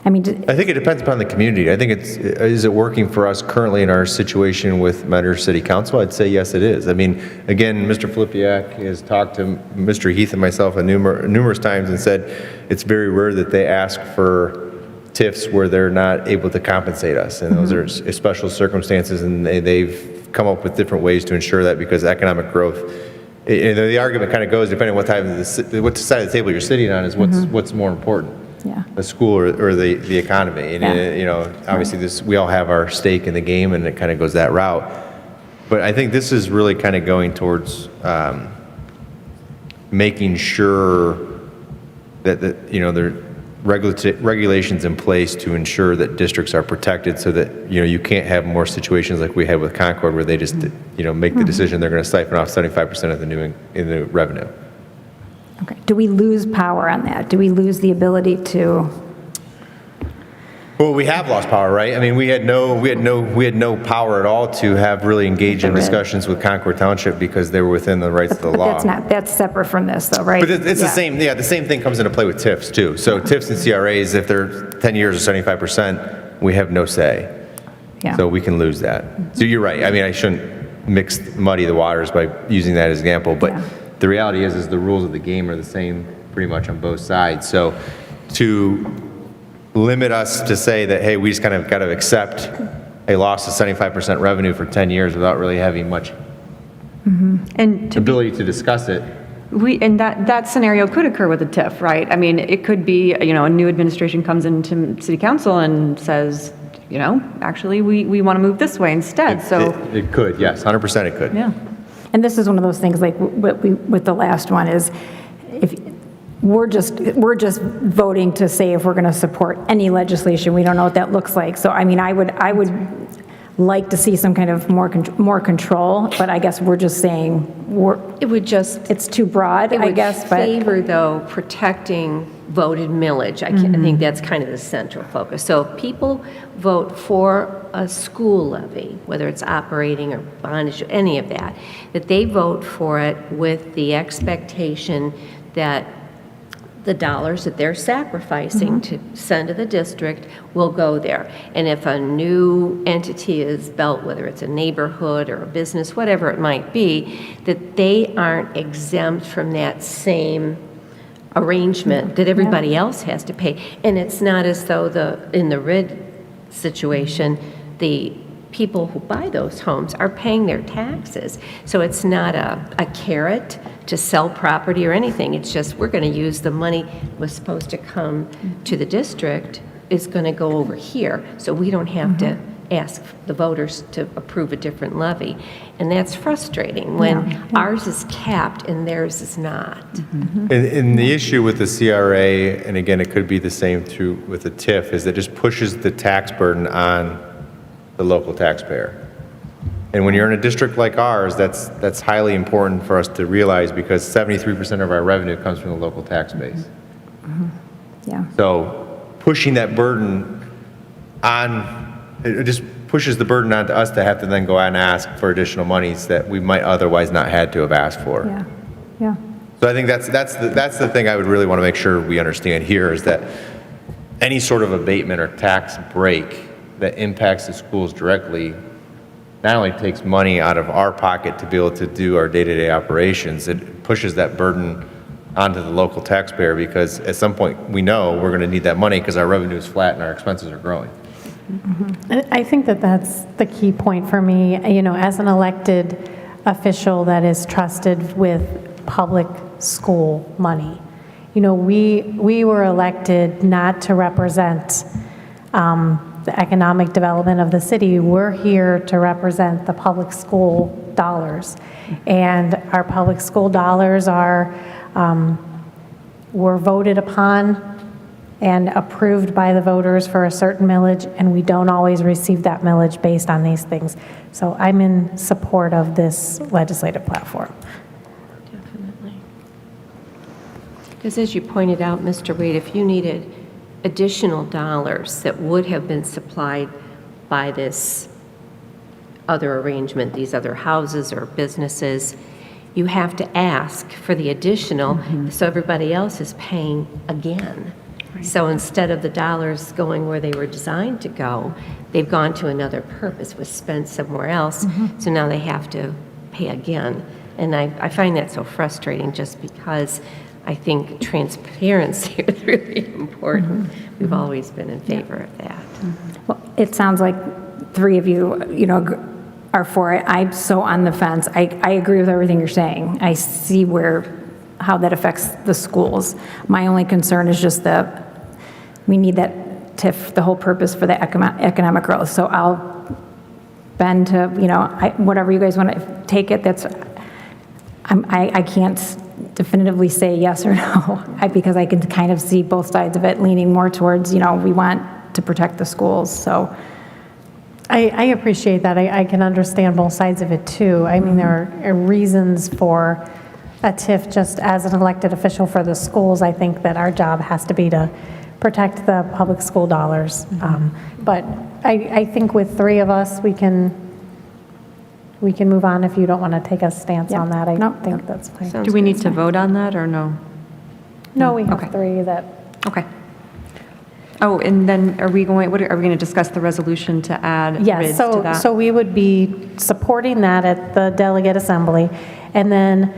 I mean, I think it depends upon the community. I think is it working for us currently in our situation with Mentor City Council? I'd say yes, it is. I mean, again, Mr. Filipiak has talked to Mr. Heath and myself numerous times and said it's very rare that they ask for TIFs where they're not able to compensate us. And those are special circumstances, and they've come up with different ways to ensure that, because economic growth, the argument kind of goes, depending on what side of the table you're sitting on, is what's more important. Yeah. The school or the economy. And, obviously we all have our stake in the game, and it kind of goes that route. But I think this is really kind of going towards making sure that there are regulations in place to ensure that districts are protected, so that, you can't have more situations like we had with Concord, where they just, make the decision they're going to siphon off 75% of the revenue. okay. Do we lose power on that? Do we lose the ability to? Well, we have lost power, right? I mean, we had no power at all to have really engaged in discussions with Concord Township, because they were within the rights of the law. But that's separate from this, though, right? But it's the same, the same thing comes into play with TIFs, too. So TIFs and CRAs, if they're 10 years or 75%, we have no say. Yeah. So we can lose that. So you're right. I mean, I shouldn't muddy the waters by using that as an example, but the reality is the rules of the game are the same pretty much on both sides. So to limit us to say that, hey, we just kind of got to accept a loss of 75% revenue for 10 years without really having much And ability to discuss it. and that scenario could occur with a TIF, right? I mean, it could be, a new administration comes into city council and says, actually, we want to move this way instead, so. It could, yes, 100% it could. Yeah. And this is one of those things, like with the last one, is if we're just voting to say if we're going to support any legislation. We don't know what that looks like. So I mean, I would like to see some kind of more control, but I guess we're just saying It would just, it's too broad, it I would guess, but. favor, though, protecting voted millage. I think that's kind of the central focus. So if people vote for a school levy, whether it's operating or bondage, or any of that, that they vote for it with the expectation that the dollars that they're sacrificing to send to the district will go there. And if a new entity is built, whether it's a neighborhood or a business, whatever it might be, that they aren't exempt from that same arrangement that everybody else has to pay. And it's not as though in the RID situation, the people who buy those homes are paying their taxes. So it's not a carrot to sell property or anything. It's just, we're going to use the money that was supposed to come to the district is going to go over here. So we don't have to ask the voters to approve a different levy. And that's frustrating when ours is capped and theirs is not. And the issue with the CRA, and again, it could be the same through with the TIF, is that it just pushes the tax burden on the local taxpayer. And when you're in a district like ours, that's highly important for us to realize because 73% of our revenue comes from the local tax base. Yeah. So pushing that burden on, it just pushes the burden onto us to have to then go out and ask for additional monies that we might otherwise not had to have asked for. Yeah, yeah. So I think that's the thing I would really want to make sure we understand here is that any sort of abatement or tax break that impacts the schools directly not only takes money out of our pocket to be able to do our day-to-day operations, it pushes that burden onto the local taxpayer because at some point we know we're going to need that money because our revenue is flat and our expenses are growing. I think that that's the key point for me, as an elected official that is trusted with public school money. We were elected not to represent the economic development of the city. We're here to represent the public school dollars. And our public school dollars were voted upon and approved by the voters for a certain millage, and we don't always receive that millage based on these things. So I'm in support of this legislative platform. Definitely. Because as you pointed out, Mr. Wade, if you needed additional dollars that would have been supplied by this other arrangement, these other houses or businesses, you have to ask for the additional, so everybody else is paying again. So instead of the dollars going where they were designed to go, they've gone to another purpose, was spent somewhere else, so now they have to pay again. And I find that so frustrating just because I think transparency is really important. We've always been in favor of that. Well, it sounds like three of you, are for it. I'm so on the fence. I agree with everything you're saying. I see how that affects the schools. My only concern is just that we need that TIF, the whole purpose for the economic growth. So I'll bend to, whatever you guys want to take it. I can't definitively say yes or no because I can kind of see both sides of it leaning more towards, we want to protect the schools. So I appreciate that. I can understand both sides of it too. I mean, there are reasons for a TIF just as an elected official for the schools. I think that our job has to be to protect the public school dollars. But I think with three of us, we can move on if you don't want to take a stance on that. I think that's fine. Sounds Do we good. need to vote on that or no? No, we have Okay. three that. Okay. Oh, and then are we going to discuss the resolution to add RIDS Yes, to that? so we would be supporting that at the delegate assembly. And then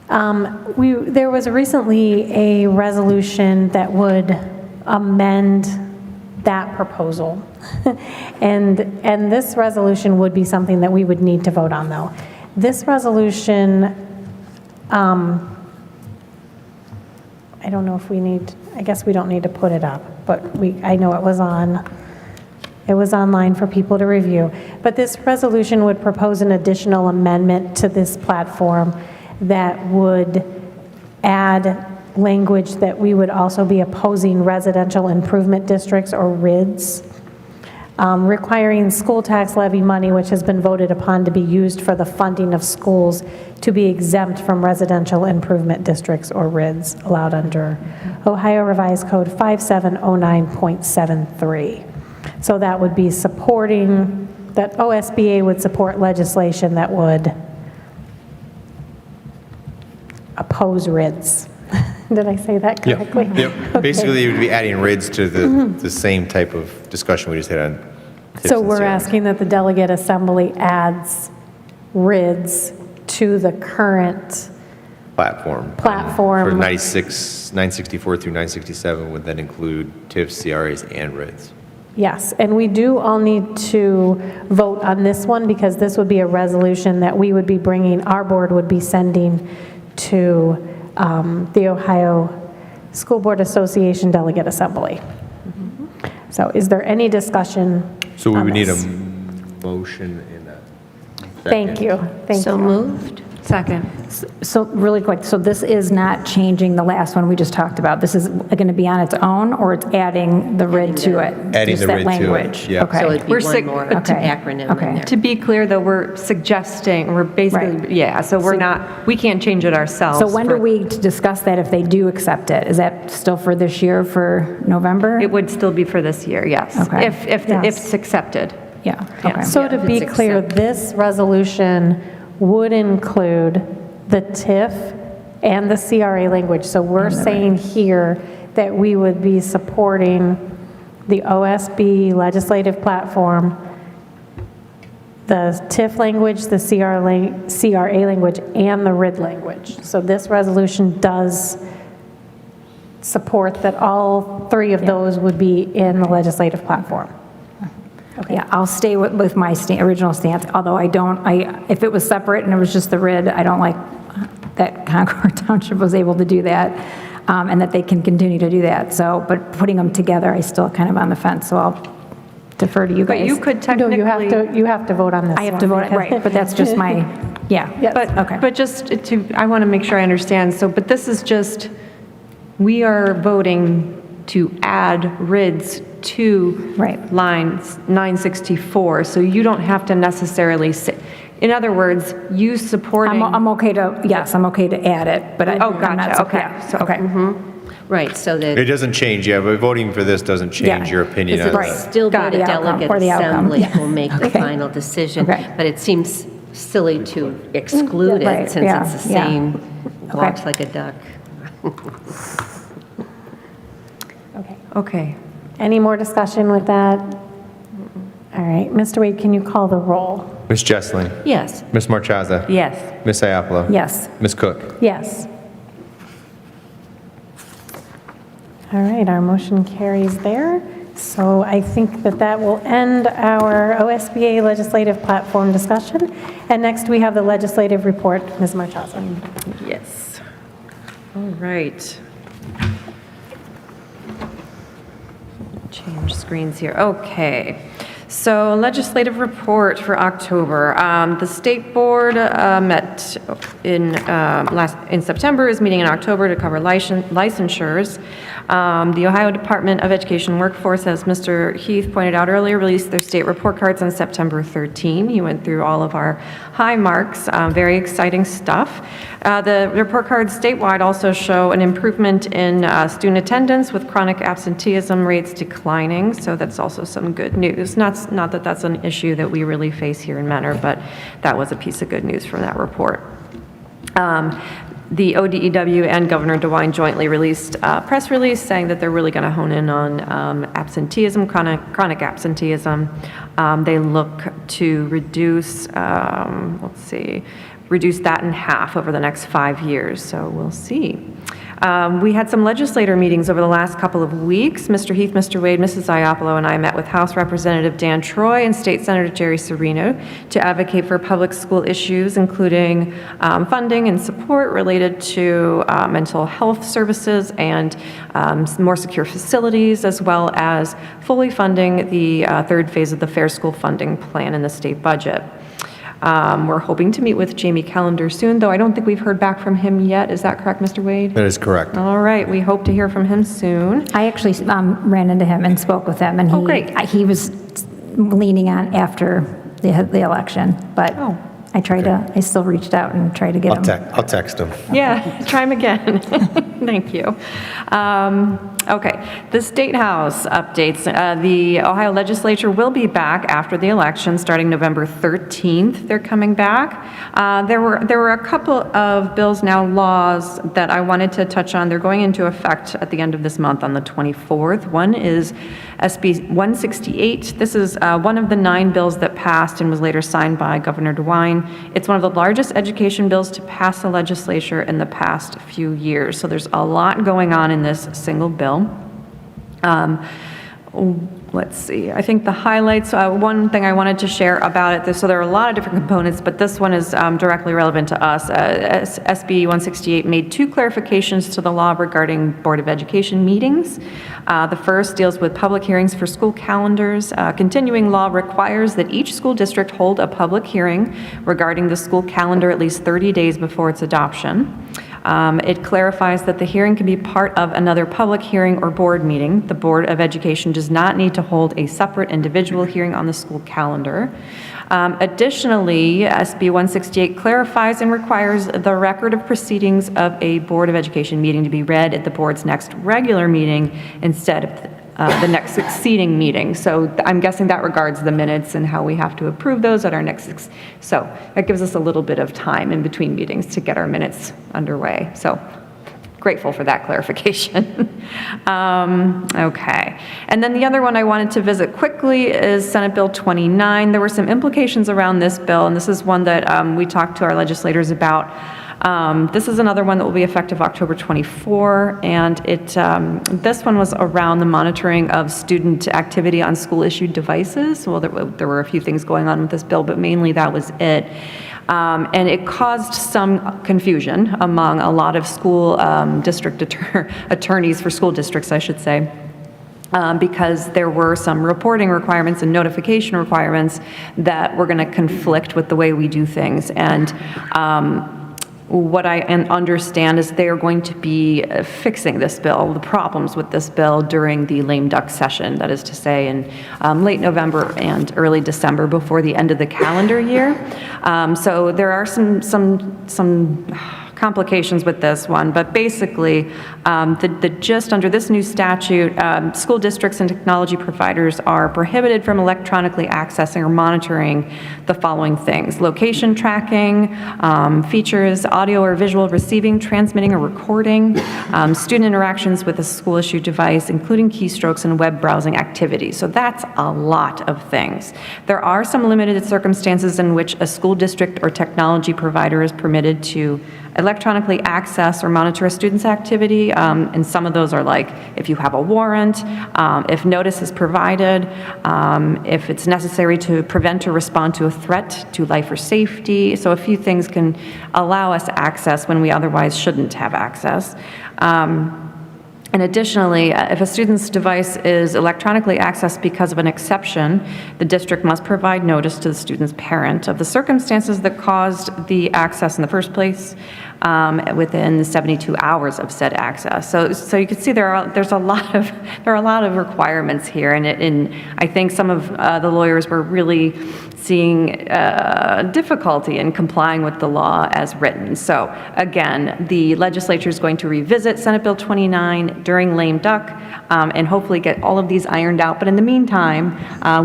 there was recently a resolution that would amend that proposal. And this resolution would be something that we would need to vote on, though. This resolution, I don't know if I guess we don't need to put it up, but I know it was online for people to review. But this resolution would propose an additional amendment to this platform that would add language that we would also be opposing residential improvement districts or RIDs. requiring school tax levy money which has been voted upon to be used for the funding of schools to be exempt from residential improvement districts or RIDs allowed under Ohio Revised Code 5709.73. So that would be supporting, that OSBA would support legislation that would oppose RIDs. Did I say that correctly? Yep. Basically, you would be adding RIDs to the same type of discussion we just had on tips So and we're CRs. asking that the delegate assembly adds RIDs to the current Platform. Platform. For 964 through 967 would then include TIFs, CRAs, and RIDs. Yes, and we do all need to vote on this one because this would be a resolution that we would be bringing, our board would be sending to the Ohio School Board Association Delegate Assembly. So is there any discussion So we on would need a this? motion in that. Thank you, thank So you. moved? Second. So really quick, so this is not changing the last one we just talked about? This is going to be on its own, or it's adding the RID to it? Adding Just the that RID to it, language? yeah. Okay. So it'd be We're one sig- more Okay. acronym Okay. in there. To be clear, though, we're suggesting, we're basically, Right. yeah, so we're not, we can't change it ourselves. So when do for- we discuss that if they do accept it? Is that still for this year, for November? It would still be for this year, yes. Okay. If Yes. it's accepted. Yeah, okay. So to if be it's clear, accepted. this resolution would include the TIF and the CRA language. So we're saying here that we would be supporting the OSB legislative platform, the TIF language, the CRA language, and the RID language. So this resolution does support that all three of those would be in the legislative platform. Yeah, I'll stay with my original stance, although if it was separate and it was just the RID, I don't like that Concord Township was able to do that, and that they can continue to do that. So, but putting them together, I still kind of on the fence, so I'll defer to you guys. But you could No, technically. you have to vote on this I have to one vote, because- right, but that's just my, yeah. Yes. Okay. But just to, I want to make sure I understand, so, but this is just, we are voting to add RIDs to Right. line 964, so you don't have to necessarily say, in other words, you supporting. I'm okay to, yes, I'm okay to add it, but I- Oh, I'm not. gotcha, okay. yeah, So- Okay. Right, so that It doesn't change, yeah, but voting for this doesn't change Yeah. your opinion on Because it. it's still Got be it. the Outcome, delegate or the outcome, assembly yeah. will make the Okay. final decision. Okay. But it seems silly to exclude Right, it since yeah, it's the yeah. same, Okay. walks like a duck. Okay. Okay. Any more discussion with that? All right, Mr. Wade, can you call the roll? Ms. Jessling. Yes. Ms. Marchaza. Yes. Ms. Iapolo. Yes. Ms. Cook. Yes. All right, our motion carries there. So I think that that will end our OSBA legislative platform discussion. And next, we have the legislative report. Ms. Marchaza. Yes. All right. Change screens here. Okay. So legislative report for October. The State Board met in September, is meeting in October to cover licensures. The Ohio Department of Education Workforce, as Mr. Heath pointed out earlier, released their state report cards on September 13. He went through all of our high marks, very exciting stuff. The report cards statewide also show an improvement in student attendance with chronic absenteeism rates declining, so that's also some good news. Not that that's an issue that we really face here in Mentor, but that was a piece of good news from that report. The ODEW and Governor DeWine jointly released a press release saying that they're really going to hone in on absenteeism, chronic absenteeism. They look to reduce, reduce that in half over the next 5 years, so we'll see. We had some legislator meetings over the last couple of weeks. Mr. Heath, Mr. Wade, Mrs. Iapolo, and I met with House Representative Dan Troy and State Senator Jerry Serino to advocate for public school issues, including funding and support related to mental health services and more secure facilities, as well as fully funding the third phase of the Fair School Funding Plan in the state budget. We're hoping to meet with Jamie Callender soon, though I don't think we've heard back from him yet. Is that correct, Mr. Wade? That is correct. All right, we hope to hear from him soon. I actually ran into him and spoke with him, and Oh, great. he was leaning on after the election. But I still reached out and tried to get him. I'll text him. Yeah, try them again. Thank you. Okay, the State House updates. The Ohio Legislature will be back after the election, starting November 13th. They're coming back. There were a couple of bills, now laws, that I wanted to touch on. They're going into effect at the end of this month on the 24th. One is SB 168. This is one of the 9 bills that passed and was later signed by Governor DeWine. It's one of the largest education bills to pass the legislature in the past few years. So there's a lot going on in this single bill. Let's see, I think the highlights, one thing I wanted to share about it, so there are a lot of different components, but this one is directly relevant to us. SB 168 made 2 clarifications to the law regarding Board of Education meetings. The first deals with public hearings for school calendars. Continuing law requires that each school district hold a public hearing regarding the school calendar at least 30 days before its adoption. It clarifies that the hearing can be part of another public hearing or board meeting. The Board of Education does not need to hold a separate individual hearing on the school calendar. Additionally, SB 168 clarifies and requires the record of proceedings of a Board of Education meeting to be read at the board's next regular meeting instead of the next succeeding meeting. So I'm guessing that regards the minutes and how we have to approve those at our next. So that gives us a little bit of time in between meetings to get our minutes underway. So grateful for that clarification. Okay. And then the other one I wanted to visit quickly is Senate Bill 29. There were some implications around this bill, and this is one that we talked to our legislators about. This is another one that will be effective October 24, and this one was around the monitoring of student activity on school-issued devices. Well, there were a few things going on with this bill, but mainly that was it. And it caused some confusion among a lot of school district attorneys for school districts, I should say. Because there were some reporting requirements and notification requirements that were going to conflict with the way we do things. And what I understand is they are going to be fixing this bill, the problems with this bill during the lame duck session, that is to say in late November and early December before the end of the calendar year. So there are some complications with this one, but basically the gist under this new statute, school districts and technology providers are prohibited from electronically accessing or monitoring the following things: location tracking, features, audio or visual receiving, transmitting or recording, student interactions with a school-issued device, including keystrokes and web browsing activities. So that's a lot of things. There are some limited circumstances in which a school district or technology provider is permitted to electronically access or monitor a student's activity, and some of those are like if you have a warrant, if notice is provided, if it's necessary to prevent or respond to a threat to life or safety. So a few things can allow us access when we otherwise shouldn't have access. And additionally, if a student's device is electronically accessed because of an exception, the district must provide notice to the student's parent of the circumstances that caused the access in the first place within 72 hours of said access. So you can see there are a lot of requirements here, and I think some of the lawyers were really seeing difficulty in complying with the law as written. So again, the legislature is going to revisit Senate Bill 29 during lame duck and hopefully get all of these ironed out. But in the meantime,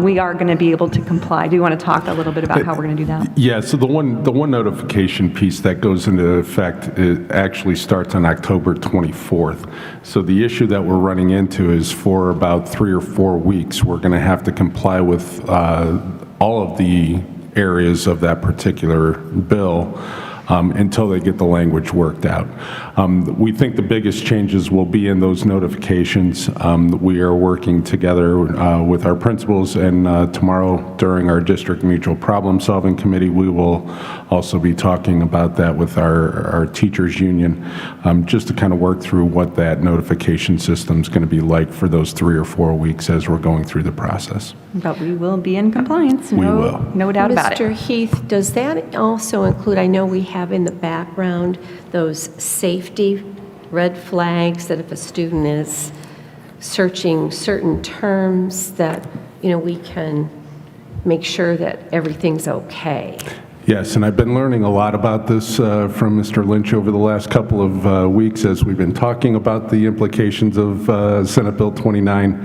we are going to be able to comply. Do you want to talk a little bit about how we're going to do that? Yeah, so the one notification piece that goes into effect, it actually starts on October 24th. So the issue that we're running into is for about 3 or 4 weeks, we're going to have to comply with all of the areas of that particular bill until they get the language worked out. We think the biggest changes will be in those notifications. We are working together with our principals, and tomorrow during our district mutual problem solving committee, we will also be talking about that with our teachers union, just to kind of work through what that notification system is going to be like for those 3 or 4 weeks as we're going through the process. But we will be in compliance. We will. No doubt about it. Mr. Heath, does that also include, I know we have in the background those safety red flags that if a student is searching certain terms that, we can make sure that everything's okay. Yes, and I've been learning a lot about this from Mr. Lynch over the last couple of weeks as we've been talking about the implications of Senate Bill 29.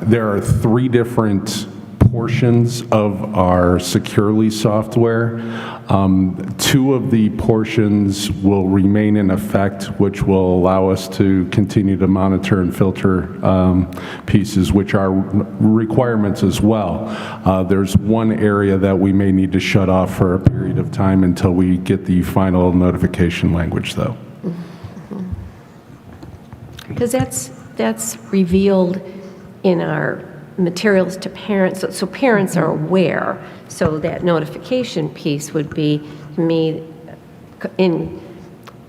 There are 3 different portions of our Securely software. 2 of the portions will remain in effect, which will allow us to continue to monitor and filter pieces, which are requirements as well. There's one area that we may need to shut off for a period of time until we get the final notification language, though. Because that's revealed in our materials to parents, so parents are aware. So that notification piece would be, to me, in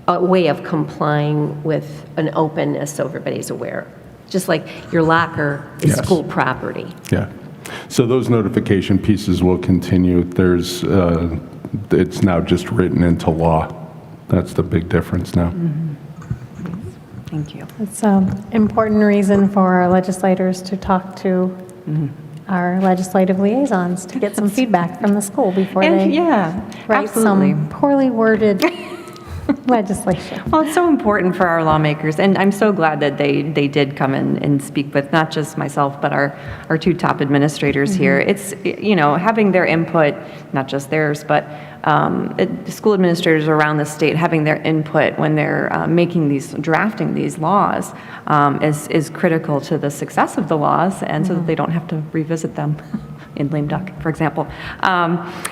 a way of complying with an openness so everybody's aware. Just like your locker is Yes. school property. Yeah. So those notification pieces will continue. There's, it's now just written into law. That's the big difference now. Thank you. It's an important reason for our legislators to talk to our legislative liaisons to get some feedback from the school before they And, yeah, write absolutely. some poorly worded legislation. Well, it's so important for our lawmakers, and I'm so glad that they did come in and speak with not just myself, but our 2 top administrators here. It's, having their input, not just theirs, but school administrators around the state having their input when they're drafting these laws is critical to the success of the laws, and so that they don't have to revisit them. In lame duck, for example.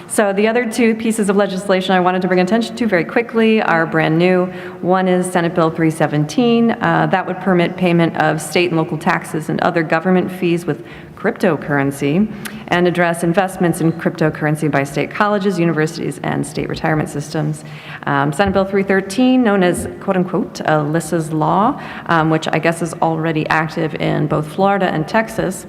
So the other 2 pieces of legislation I wanted to bring attention to very quickly are brand new. One is Senate Bill 317. That would permit payment of state and local taxes and other government fees with cryptocurrency and address investments in cryptocurrency by state colleges, universities, and state retirement systems. Senate Bill 313, known as quote-unquote Alyssa's Law, which I guess is already active in both Florida and Texas,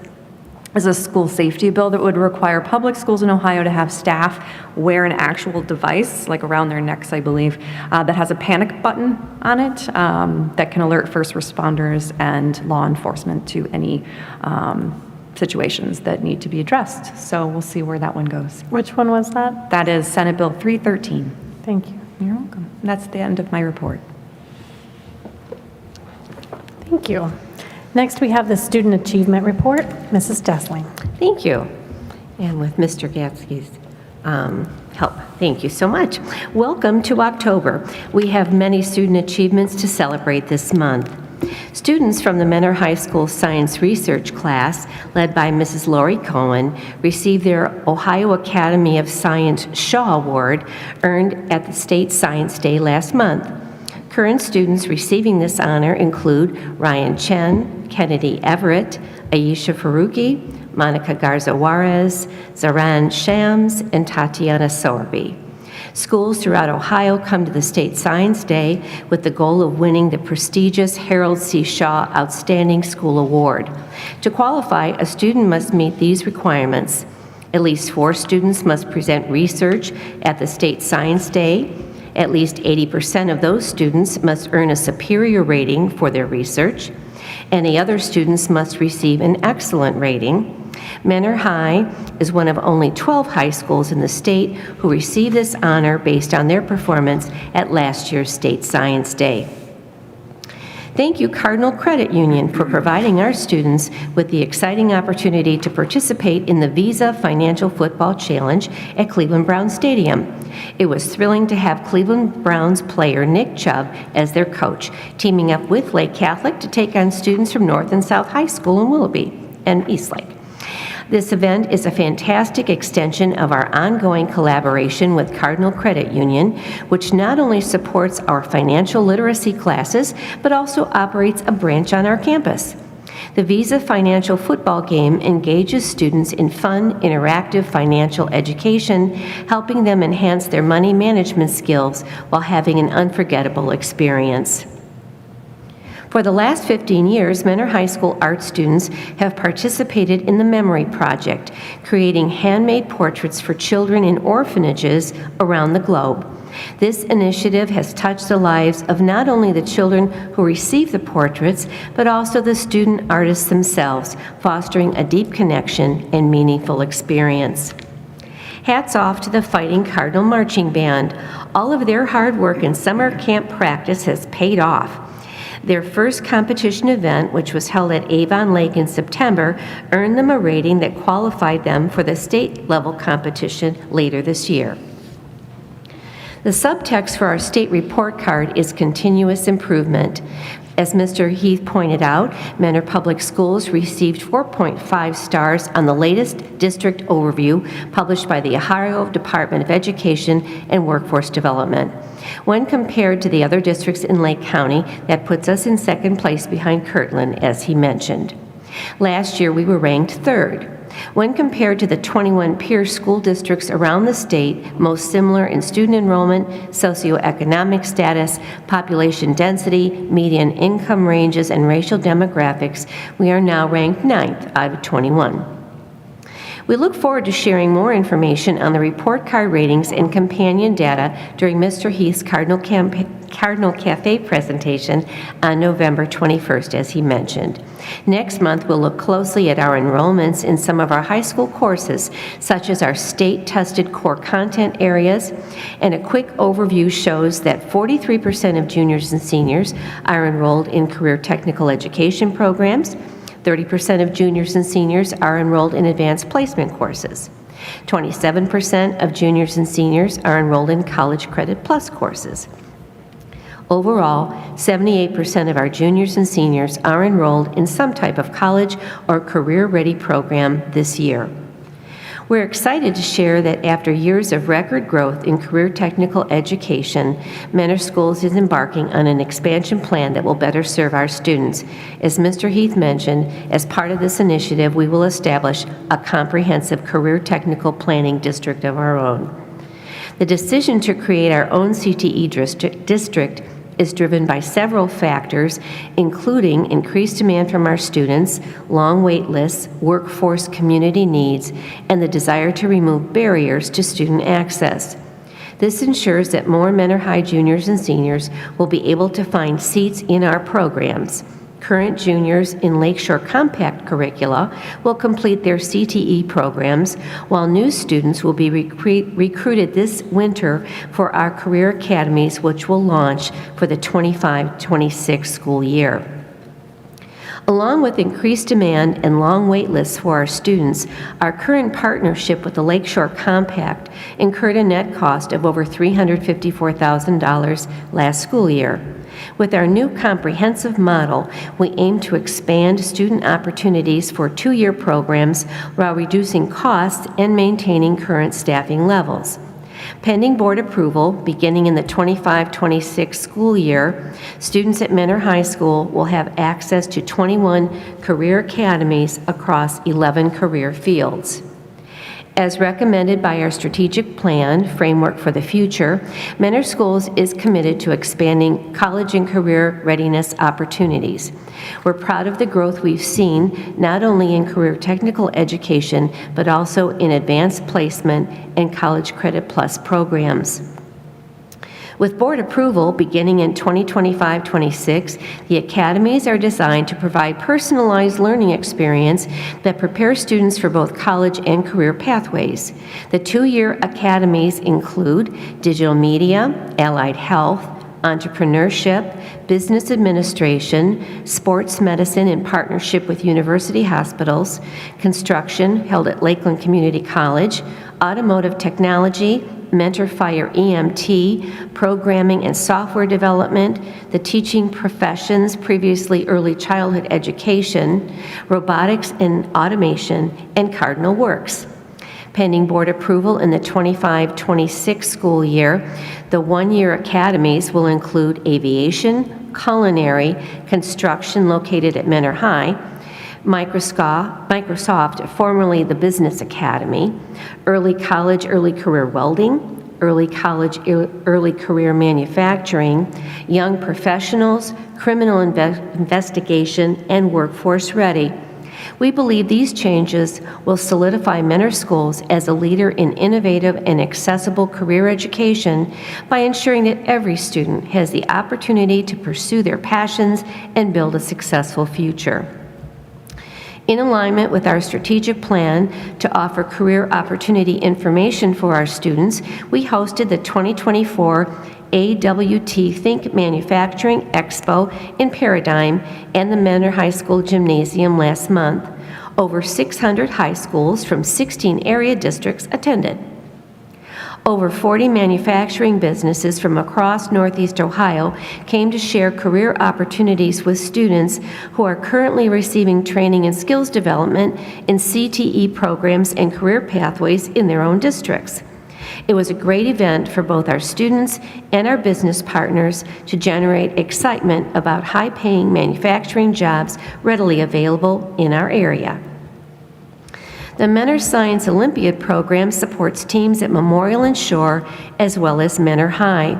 is a school safety bill that would require public schools in Ohio to have staff wear an actual device, like around their necks, I believe, that has a panic button on it that can alert first responders and law enforcement to any situations that need to be addressed. So we'll see where that one goes. Which one was that? That is Senate Bill 313. Thank you. You're welcome. That's the end of my report. Thank you. Next, we have the Student Achievement Report. Mrs. Dessling. Thank you. And with Mr. Gatsky's help, thank you so much. Welcome to October. We have many student achievements to celebrate this month. Students from the Mentor High School Science Research class, led by Mrs. Lori Cohen, received their Ohio Academy of Science Shaw Award, earned at the State Science Day last month. Current students receiving this honor include Ryan Chen, Kennedy Everett, Aisha Faruqi, Monica Garza Juarez, Zaran Shams, and Tatiana Sorby. Schools throughout Ohio come to the State Science Day with the goal of winning the prestigious Harold C. Shaw Outstanding School Award. To qualify, a student must meet these requirements. At least 4 students must present research at the State Science Day. At least 80% of those students must earn a superior rating for their research. Any other students must receive an excellent rating. Mentor High is one of only 12 high schools in the state who receive this honor based on their performance at last year's State Science Day. Thank you, Cardinal Credit Union, for providing our students with the exciting opportunity to participate in the Visa Financial Football Challenge at Cleveland Browns Stadium. It was thrilling to have Cleveland Browns player Nick Chubb as their coach, teaming up with Lake Catholic to take on students from North and South High School in Willoughby and Eastlake. This event is a fantastic extension of our ongoing collaboration with Cardinal Credit Union, which not only supports our financial literacy classes, but also operates a branch on our campus. The Visa Financial Football Game engages students in fun, interactive financial education, helping them enhance their money management skills while having an unforgettable experience. For the last 15 years, Mentor High School art students have participated in the Memory Project, creating handmade portraits for children in orphanages around the globe. This initiative has touched the lives of not only the children who receive the portraits, but also the student artists themselves, fostering a deep connection and meaningful experience. Hats off to the Fighting Cardinal Marching Band. All of their hard work and summer camp practice has paid off. Their first competition event, which was held at Avon Lake in September, earned them a rating that qualified them for the state-level competition later this year. The subtext for our state report card is continuous improvement. As Mr. Heath pointed out, Mentor Public Schools received 4.5 stars on the latest district overview published by the Ohio Department of Education and Workforce Development. When compared to the other districts in Lake County, that puts us in second place behind Kirtland, as he mentioned. Last year, we were ranked third. When compared to the 21 peer school districts around the state, most similar in student enrollment, socioeconomic status, population density, median income ranges, and racial demographics, we are now ranked 9th out of 21. We look forward to sharing more information on the report card ratings and companion data during Mr. Heath's Cardinal Cafe presentation on November 21st, as he mentioned. Next month, we'll look closely at our enrollments in some of our high school courses, such as our state-tested core content areas, and a quick overview shows that 43% of juniors and seniors are enrolled in career technical education programs, 30% of juniors and seniors are enrolled in advanced placement courses. 27% of juniors and seniors are enrolled in College Credit Plus courses. Overall, 78% of our juniors and seniors are enrolled in some type of college or career-ready program this year. We're excited to share that after years of record growth in career technical education, Mentor Schools is embarking on an expansion plan that will better serve our students. As Mr. Heath mentioned, as part of this initiative, we will establish a comprehensive career technical planning district of our own. The decision to create our own CTE district is driven by several factors, including increased demand from our students, long wait lists, workforce community needs, and the desire to remove barriers to student access. This ensures that more Mentor High juniors and seniors will be able to find seats in our programs. Current juniors in Lakeshore Compact curricula will complete their CTE programs, while new students will be recruited this winter for our career academies, which will launch for the 25-26 school year. Along with increased demand and long wait lists for our students, our current partnership with the Lakeshore Compact incurred a net cost of over $354,000 last school year. With our new comprehensive model, we aim to expand student opportunities for two-year programs while reducing costs and maintaining current staffing levels. Pending board approval, beginning in the 25-26 school year, students at Mentor High School will have access to 21 career academies across 11 career fields. As recommended by our strategic plan, Framework for the Future, Mentor Schools is committed to expanding college and career readiness opportunities. We're proud of the growth we've seen, not only in career technical education, but also in advanced placement and College Credit Plus programs. With board approval beginning in 2025-26, the academies are designed to provide personalized learning experience that prepares students for both college and career pathways. The two-year academies include digital media, allied health, entrepreneurship, business administration, sports medicine in partnership with university hospitals, construction held at Lakeland Community College, automotive technology, Mentor Fire EMT, programming and software development, the teaching professions, previously early childhood education, robotics and automation, and Cardinal Works. Pending board approval in the 25-26 school year, the one-year academies will include aviation, culinary, construction located at Mentor High, Microsoft, formerly the Business Academy, early college, early career welding, early college, early career manufacturing, young professionals, criminal investigation, and workforce ready. We believe these changes will solidify Mentor Schools as a leader in innovative and accessible career education by ensuring that every student has the opportunity to pursue their passions and build a successful future. In alignment with our strategic plan to offer career opportunity information for our students, we hosted the 2024 AWT Think Manufacturing Expo in Paradigm and the Mentor High School Gymnasium last month. Over 600 high schools from 16 area districts attended. Over 40 manufacturing businesses from across Northeast Ohio came to share career opportunities with students who are currently receiving training and skills development in CTE programs and career pathways in their own districts. It was a great event for both our students and our business partners to generate excitement about high-paying manufacturing jobs readily available in our area. The Mentor Science Olympiad program supports teams at Memorial and Shore as well as Mentor High.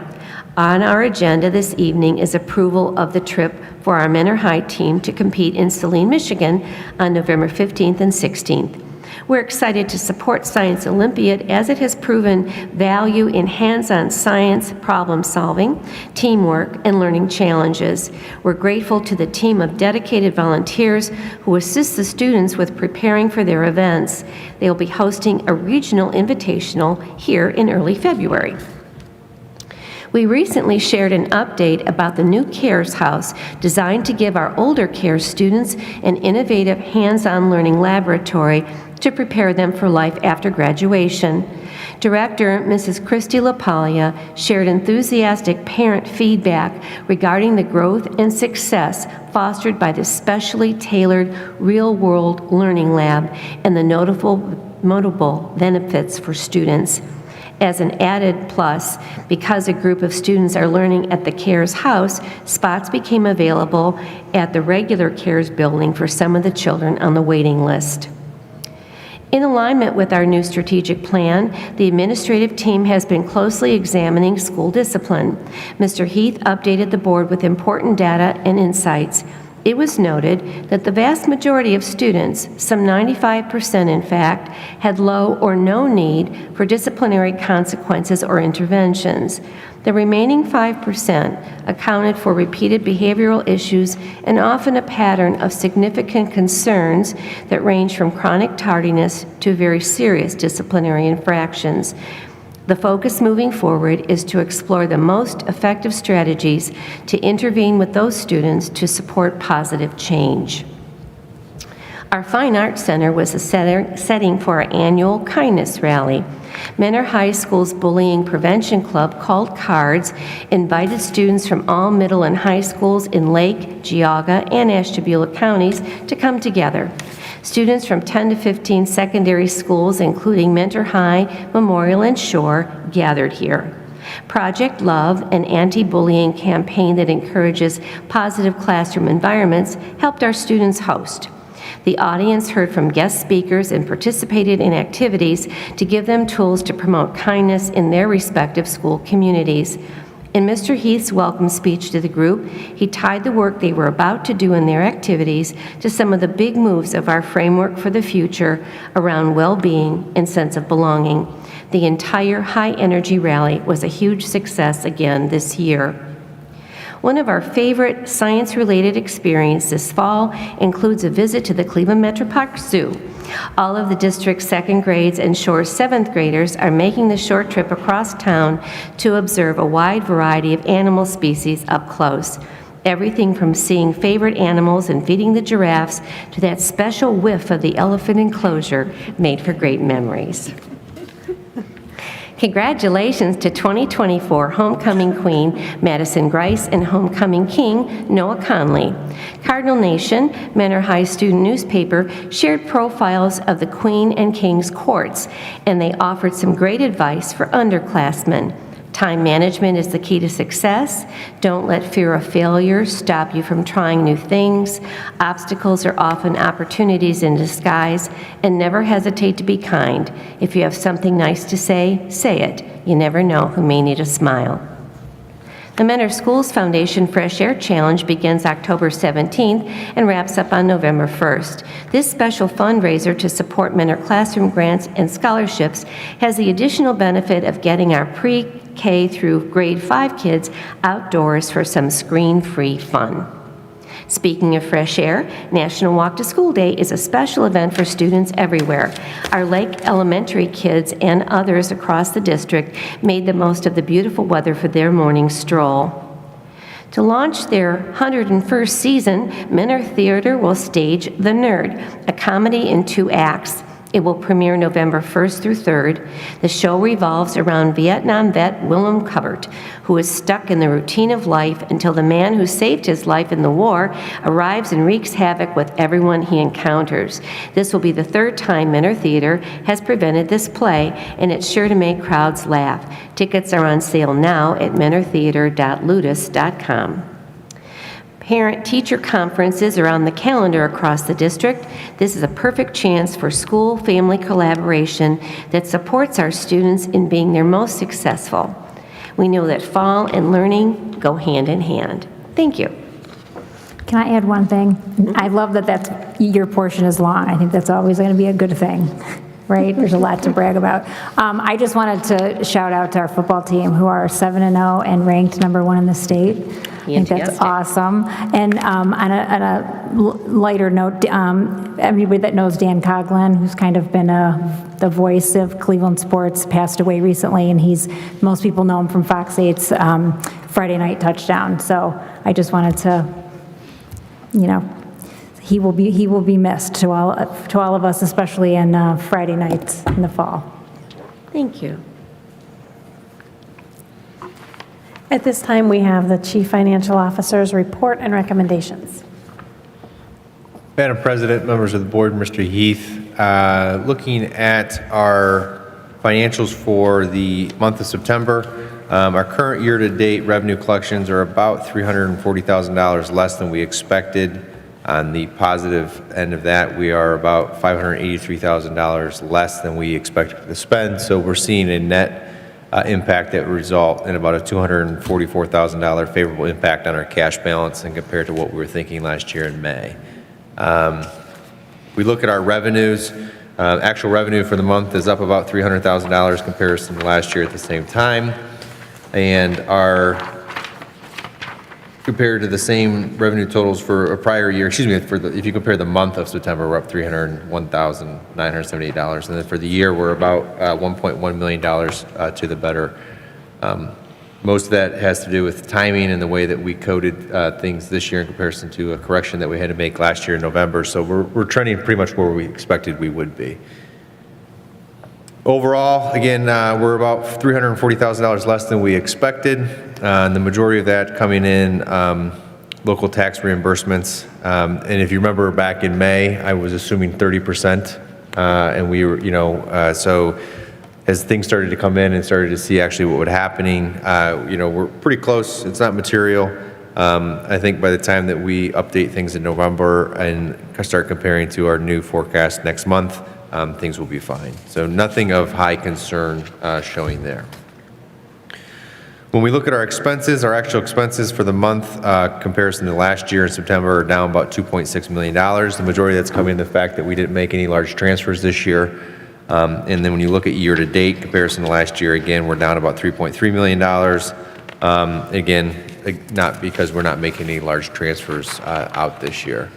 On our agenda this evening is approval of the trip for our Mentor High team to compete in Saline, Michigan on November 15th and 16th. We're excited to support Science Olympiad as it has proven value in hands-on science, problem solving, teamwork, and learning challenges. We're grateful to the team of dedicated volunteers who assist the students with preparing for their events. They'll be hosting a regional invitational here in early February. We recently shared an update about the new CARES House designed to give our older CARES students an innovative hands-on learning laboratory to prepare them for life after graduation. Director Mrs. Christy LaPaglia shared enthusiastic parent feedback regarding the growth and success fostered by this specially tailored real-world learning lab and the notable benefits for students. As an added plus, because a group of students are learning at the CARES House, spots became available at the regular CARES building for some of the children on the waiting list. In alignment with our new strategic plan, the administrative team has been closely examining school discipline. Mr. Heath updated the board with important data and insights. It was noted that the vast majority of students, some 95% in fact, had low or no need for disciplinary consequences or interventions. The remaining 5% accounted for repeated behavioral issues and often a pattern of significant concerns that range from chronic tardiness to very serious disciplinary infractions. The focus moving forward is to explore the most effective strategies to intervene with those students to support positive change. Our Fine Arts Center was the setting for our annual Kindness Rally. Mentor High School's Bullying Prevention Club, called CARDS, invited students from all middle and high schools in Lake, Geauga, and Ashtabula counties to come together. Students from 10 to 15 secondary schools, including Mentor High, Memorial, and Shore, gathered here. Project Love, an anti-bullying campaign that encourages positive classroom environments, helped our students host. The audience heard from guest speakers and participated in activities to give them tools to promote kindness in their respective school communities. In Mr. Heath's welcome speech to the group, he tied the work they were about to do in their activities to some of the big moves of our framework for the future around well-being and sense of belonging. The entire high-energy rally was a huge success again this year. One of our favorite science-related experiences this fall includes a visit to the Cleveland Metropark Zoo. All of the district's second grades and Shore's seventh graders are making the short trip across town to observe a wide variety of animal species up close. Everything from seeing favorite animals and feeding the giraffes to that special whiff of the elephant enclosure made for great memories. Congratulations to 2024 Homecoming Queen Madison Grice and Homecoming King Noah Conley. Cardinal Nation, Mentor High student newspaper, shared profiles of the Queen and King's courts, and they offered some great advice for underclassmen. Time management is the key to success. Don't let fear of failure stop you from trying new things. Obstacles are often opportunities in disguise, and never hesitate to be kind. If you have something nice to say, say it. You never know who may need a smile. The Mentor Schools Foundation Fresh Air Challenge begins October 17th and wraps up on November 1st. This special fundraiser to support Mentor classroom grants and scholarships has the additional benefit of getting our pre-K through grade 5 kids outdoors for some screen-free fun. Speaking of fresh air, National Walk to School Day is a special event for students everywhere. Our Lake Elementary kids and others across the district made the most of the beautiful weather for their morning stroll. To launch their 101st season, Mentor Theater will stage The Nerd, a comedy in 2 acts. It will premiere November 1st through 3rd. The show revolves around Vietnam vet Willem Cubbert, who is stuck in the routine of life until the man who saved his life in the war arrives and wreaks havoc with everyone he encounters. This will be the 3rd time Mentor Theater has presented this play, and it's sure to make crowds laugh. Tickets are on sale now at mentortheater.ludus.com. Parent-teacher conferences are on the calendar across the district. This is a perfect chance for school-family collaboration that supports our students in being their most successful. We know that fall and learning go hand in hand. Thank you. Can I add one thing? I love that your portion is long. I think that's always going to be a good thing, right? There's a lot to brag about. I just wanted to shout out to our football team, who are 7-0 and ranked number 1 in the state. I think that's awesome. And on a lighter note, everybody that knows Dan Coughlin, who's kind of been the voice of Cleveland sports, passed away recently, and most people know him from Fox 8's Friday Night Touchdown. So I just wanted to, he will be missed to all of us, especially in Friday nights in the fall. Thank you. At this time, we have the Chief Financial Officer's report and recommendations. Madam President, members of the board, Mr. Heath, looking at our financials for the month of September, our current year-to-date revenue collections are about $340,000 less than we expected. On the positive end of that, we are about $583,000 less than we expected to spend, so we're seeing a net impact that would result in about a $244,000 favorable impact on our cash balance and compared to what we were thinking last year in May. We look at our revenues. Actual revenue for the month is up about $300,000 comparison to last year at the same time, and compared to the same revenue totals for a prior year, if you compare the month of September, we're up $301,978, and then for the year, we're about $1.1 million to the better. Most of that has to do with timing and the way that we coded things this year in comparison to a correction that we had to make last year in November, so we're trending pretty much where we expected we would be. Overall, again, we're about $340,000 less than we expected. And the majority of that coming in local tax reimbursements. And if you remember back in May, I was assuming 30%. And we were, so as things started to come in and started to see actually what was happening, we're pretty close. It's not material. I think by the time that we update things in November and start comparing to our new forecast next month, things will be fine. So nothing of high concern showing there. When we look at our expenses, our actual expenses for the month comparison to last year in September are down about $2.6 million. The majority of that's coming in the fact that we didn't make any large transfers this year. And then when you look at year-to-date comparison to last year, again, we're down about $3.3 million. Again, not because we're not making any large transfers out this year.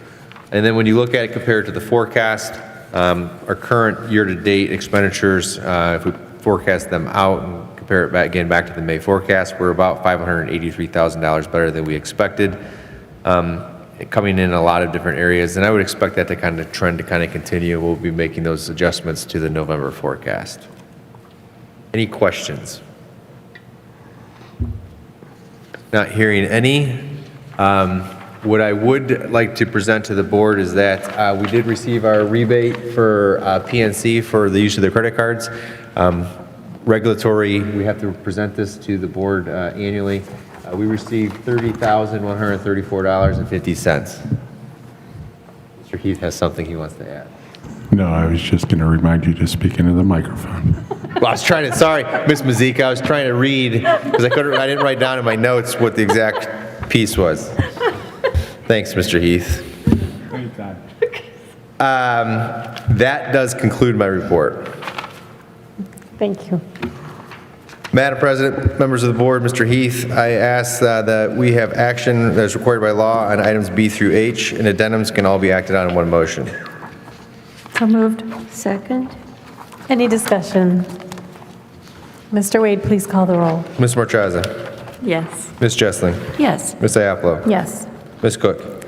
And then when you look at it compared to the forecast, our current year-to-date expenditures, if we forecast them out and compare it back to the May forecast, we're about $583,000 better than we expected, coming in a lot of different areas, and I would expect that to kind of trend to kind of continue. We'll be making those adjustments to the November forecast. Any questions? Not hearing any. What I would like to present to the board is that we did receive our rebate for PNC for the use of their credit cards. Regulatory, we have to present this to the board annually. We received $30,134.50. Mr. Heath has something he wants to add. No, I was just going to remind you to speak into the microphone. Well, I was trying to, sorry, Ms. Mazika, I was trying to read, because I didn't write down in my notes what the exact piece was. Thanks, Mr. Heath. That does conclude my report. Thank you. Madam President, members of the board, Mr. Heath, I ask that we have action that is required by law on items B through H, and addendums can all be acted on in one motion. So moved. Second? Any discussion? Mr. Wade, please call the roll. Ms. Marchaza. Yes. Ms. Jessling. Yes. Ms. Iapolo. Yes. Ms. Cook.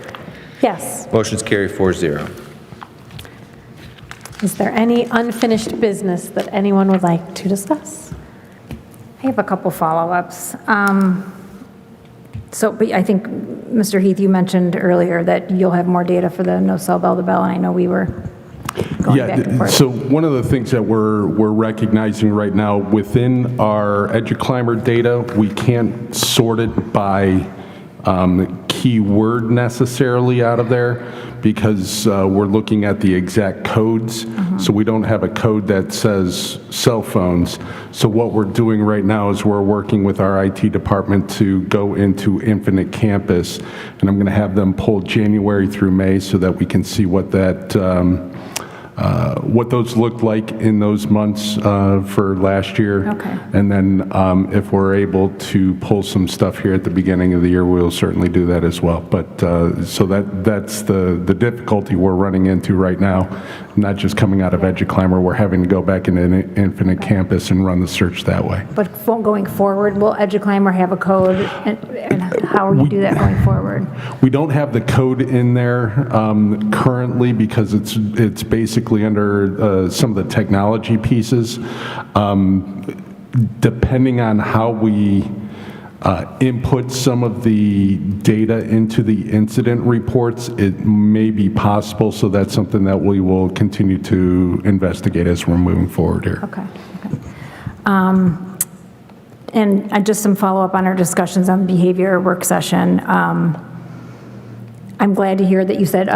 Yes. Motion's carried 4-0. Is there any unfinished business that anyone would like to discuss? I have a couple follow-ups. But I think, Mr. Heath, you mentioned earlier that you'll have more data for the no-cell bell-to-bell, and I know we were going back and forth. So one of the things that we're recognizing right now within our EduClimber data, we can't sort it by keyword necessarily out of there because we're looking at the exact codes. So we don't have a code that says cell phones. So what we're doing right now is we're working with our IT department to go into Infinite Campus, and I'm going to have them pull January through May so that we can see what that what those looked like in those months for last year. Okay. And then if we're able to pull some stuff here at the beginning of the year, we'll certainly do that as well. But so that's the difficulty we're running into right now, not just coming out of EduClimber, we're having to go back into Infinite Campus and run the search that way. But going forward, will EduClimber have a code, and how will you do that going forward? We don't have the code in there currently because it's basically under some of the technology pieces. Depending on how we input some of the data into the incident reports, it may be possible, so that's something that we will continue to investigate as we're moving forward here. Okay. And just some follow-up on our discussions on the behavior work session. I'm glad to hear that you said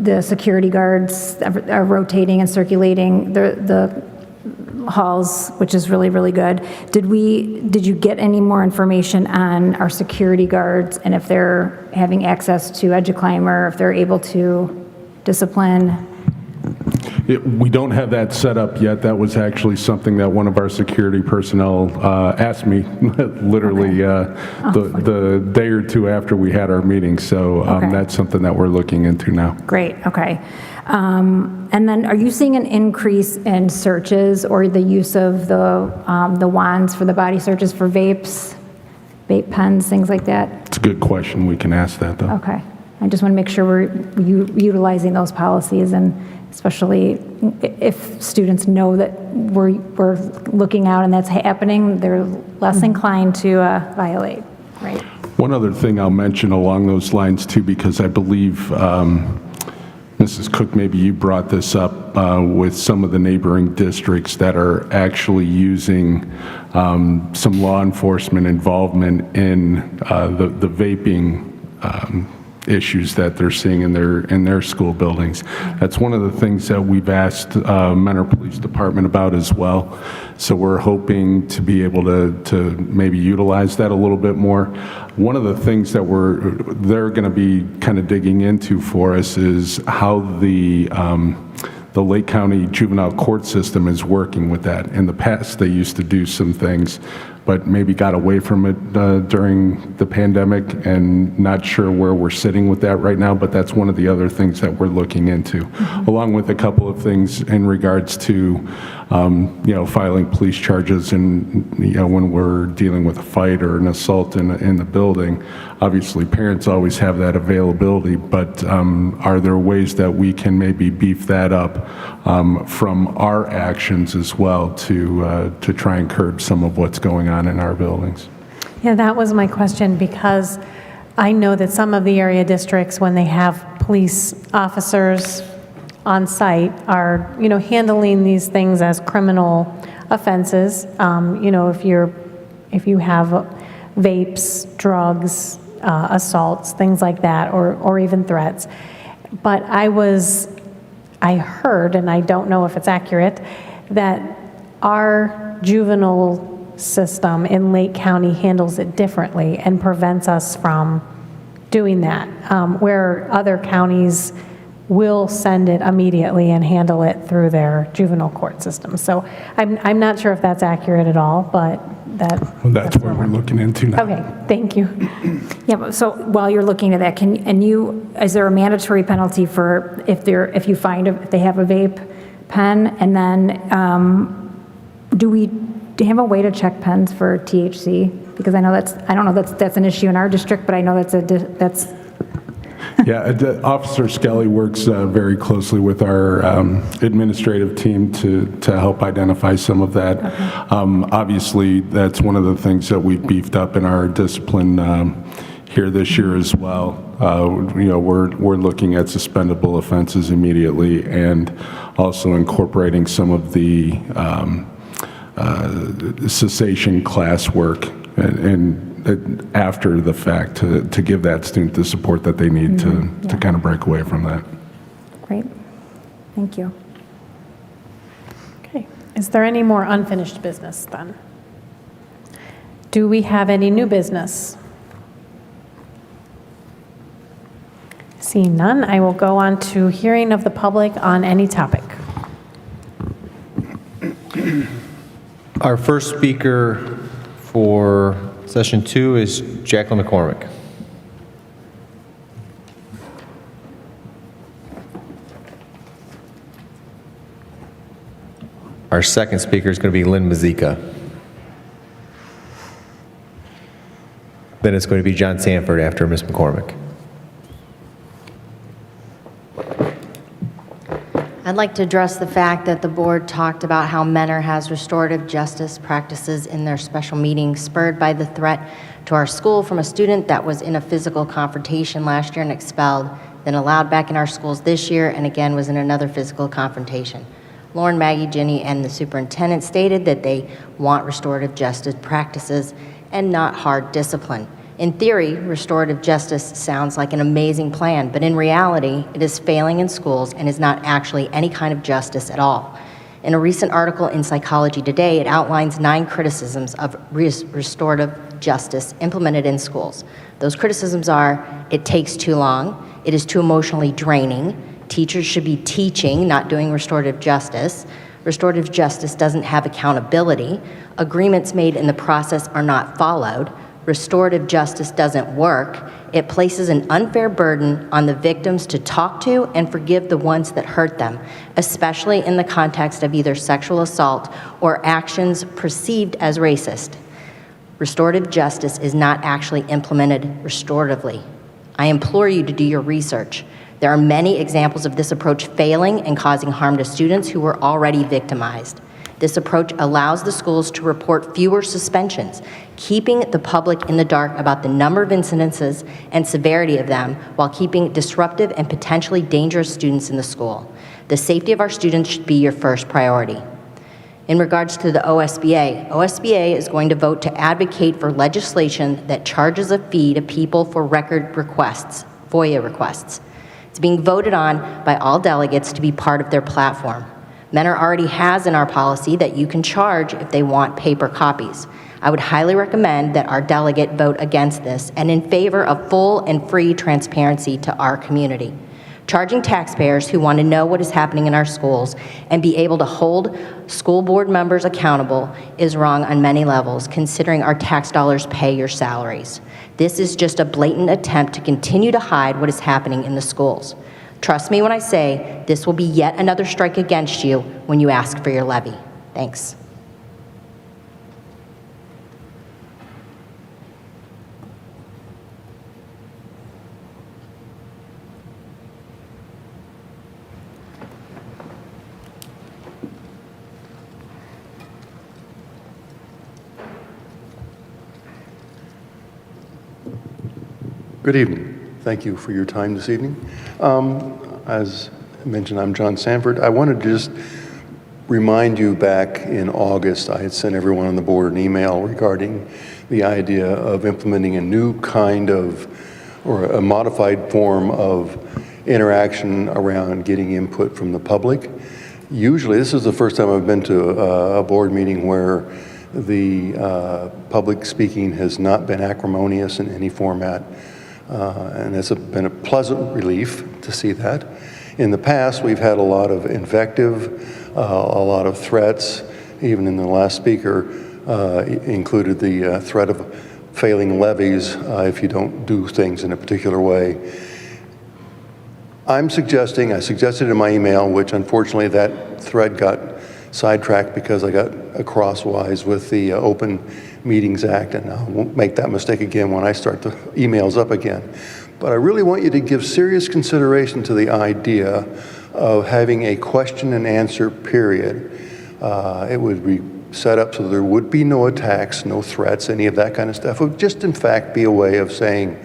the security guards are rotating and circulating the halls, which is really, really good. Did you get any more information on our security guards and if they're having access to EduClimber, if they're able to discipline? We don't have that set up yet. That was actually something that one of our security personnel asked me literally the day or two after we had our meeting. So that's something that we're looking into now. Great, okay. And then are you seeing an increase in searches or the use of the wands for the body searches for vapes, vape pens, things like that? It's a good question. We can ask that, though. Okay. I just want to make sure we're utilizing those policies, and especially if students know that we're looking out and that's happening, they're less inclined to violate, right? One other thing I'll mention along those lines, too, because I believe, Mrs. Cook, maybe you brought this up with some of the neighboring districts that are actually using some law enforcement involvement in the vaping issues that they're seeing in their school buildings. That's one of the things that we've asked Mentor Police Department about as well. So we're hoping to be able to maybe utilize that a little bit more. One of the things that they're going to be kind of digging into for us is how the Lake County juvenile court system is working with that. In the past, they used to do some things, but maybe got away from it during the pandemic, and not sure where we're sitting with that right now, but that's one of the other things that we're looking into, along with a couple of things in regards to filing police charges and, when we're dealing with a fight or an assault in the building. Obviously, parents always have that availability, but are there ways that we can maybe beef that up from our actions as well to try and curb some of what's going on in our buildings? Yeah, that was my question, because I know that some of the area districts, when they have police officers on site, are, handling these things as criminal offenses. If you have vapes, drugs, assaults, things like that, or even threats. But I heard, and I don't know if it's accurate, that our juvenile system in Lake County handles it differently and prevents us from doing that, where other counties will send it immediately and handle it through their juvenile court system. So I'm not sure if that's accurate at all, but That's what we're looking into now. Okay, thank you. Yeah, but so while you're looking at that, is there a mandatory penalty for if you find if they have a vape pen? And then do we have a way to check pens for THC? Because I don't know that's an issue in our district, but I know that's Yeah, Officer Skelly works very closely with our administrative team to help identify some of that. Obviously, that's one of the things that we've beefed up in our discipline here this year as well. We're looking at suspendable offenses immediately and also incorporating some of the cessation classwork and after the fact to give that student the support that they need to kind of break away from that. great. Thank you. Okay. Is there any more unfinished business then? Do we have any new business? Seeing none, I will go on to hearing of the public on any topic. Our first speaker for session 2 is Jacqueline McCormick. Our second speaker is going to be Lynn Mazika. Then it's going to be John Sanford after Ms. McCormick. I'd like to address the fact that the board talked about how Mentor has restorative justice practices in their special meeting, spurred by the threat to our school from a student that was in a physical confrontation last year and expelled, then allowed back in our schools this year and again was in another physical confrontation. Lauren, Maggie, Ginny, and the superintendent stated that they want restorative justice practices and not hard discipline. In theory, restorative justice sounds like an amazing plan, but in reality, it is failing in schools and is not actually any kind of justice at all. In a recent article in Psychology Today, it outlines 9 criticisms of restorative justice implemented in schools. Those criticisms are: it takes too long, it is too emotionally draining, teachers should be teaching, not doing restorative justice doesn't have accountability, agreements made in the process are not followed, restorative justice doesn't work, it places an unfair burden on the victims to talk to and forgive the ones that hurt them, especially in the context of either sexual assault or actions perceived as racist. Restorative justice is not actually implemented restoratively. I implore you to do your research. There are many examples of this approach failing and causing harm to students who were already victimized. This approach allows the schools to report fewer suspensions, keeping the public in the dark about the number of incidences and severity of them while keeping disruptive and potentially dangerous students in the school. The safety of our students should be your first priority. In regards to the OSBA is going to vote to advocate for legislation that charges a fee to people for record requests, FOIA requests. It's being voted on by all delegates to be part of their platform. Mentor already has in our policy that you can charge if they want paper copies. I would highly recommend that our delegate vote against this and in favor of full and free transparency to our community. Charging taxpayers who want to know what is happening in our schools and be able to hold school board members accountable is wrong on many levels, considering our tax dollars pay your salaries. This is just a blatant attempt to continue to hide what is happening in the schools. Trust me when I say this will be yet another strike against you when you ask for your levy. Thanks. Good evening. Thank you for your time this evening. As mentioned, I'm John Sanford. I wanted to just remind you back in August, I had sent everyone on the board an email regarding the idea of implementing a new kind of, or a modified form of interaction around getting input from the public. Usually, this is the first time I've been to a board meeting where the public speaking has not been acrimonious in any format, and it's been a pleasant relief to see that. In the past, we've had a lot of invective, a lot of threats. Even in the last speaker included the threat of failing levies if you don't do things in a particular way. I suggested in my email, which unfortunately that thread got sidetracked because I got crosswise with the Open Meetings Act, and I won't make that mistake again when I start the emails up again. But I really want you to give serious consideration to the idea of having a question and answer period. It would be set up so there would be no attacks, no threats, any of that kind of stuff. It would just, in fact, be a way of saying,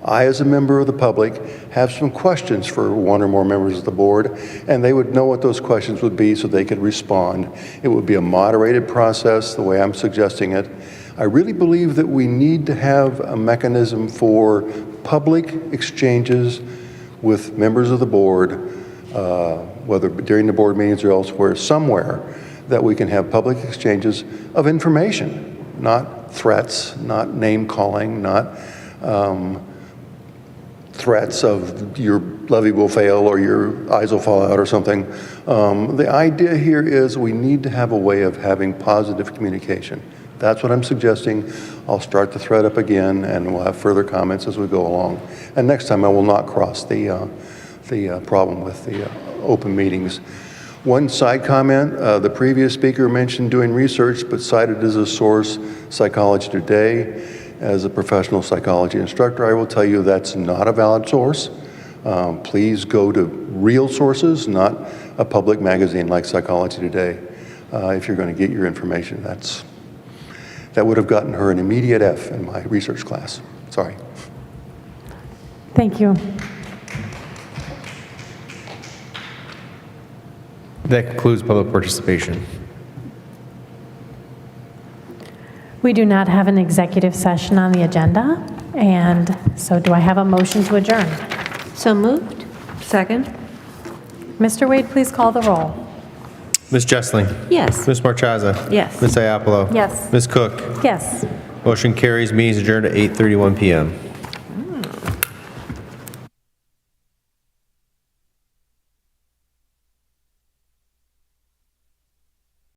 I, as a member of the public, have some questions for one or more members of the board, and they would know what those questions would be so they could respond. It would be a moderated process, the way I'm suggesting it. I really believe that we need to have a mechanism for public exchanges with members of the board, whether during the board meetings or elsewhere, somewhere, that we can have public exchanges of information, not threats, not name calling, not threats of your levy will fail or your eyes will fall out or something. The idea here is we need to have a way of having positive communication. That's what I'm suggesting. I'll start the thread up again, and we'll have further comments as we go along. And next time I will not cross the problem with the open meetings. One side comment, the previous speaker mentioned doing research, but cited as a source Psychology Today. As a professional psychology instructor, I will tell you that's not a valid source. Please go to real sources, not a public magazine like Psychology Today, if you're going to get your information. That would have gotten her an immediate F in my research class. Sorry. Thank you. That concludes public participation. We do not have an executive session on the agenda, and so do I have a motion to adjourn? So moved? Second? Mr. Wade, please call the roll. Ms. Jessling? Yes. Ms. Marchaza? Yes. Ms. Iapolo? Yes. Ms. Cook? Yes. Motion carries. Meeting is adjourned at 8:31 p.m.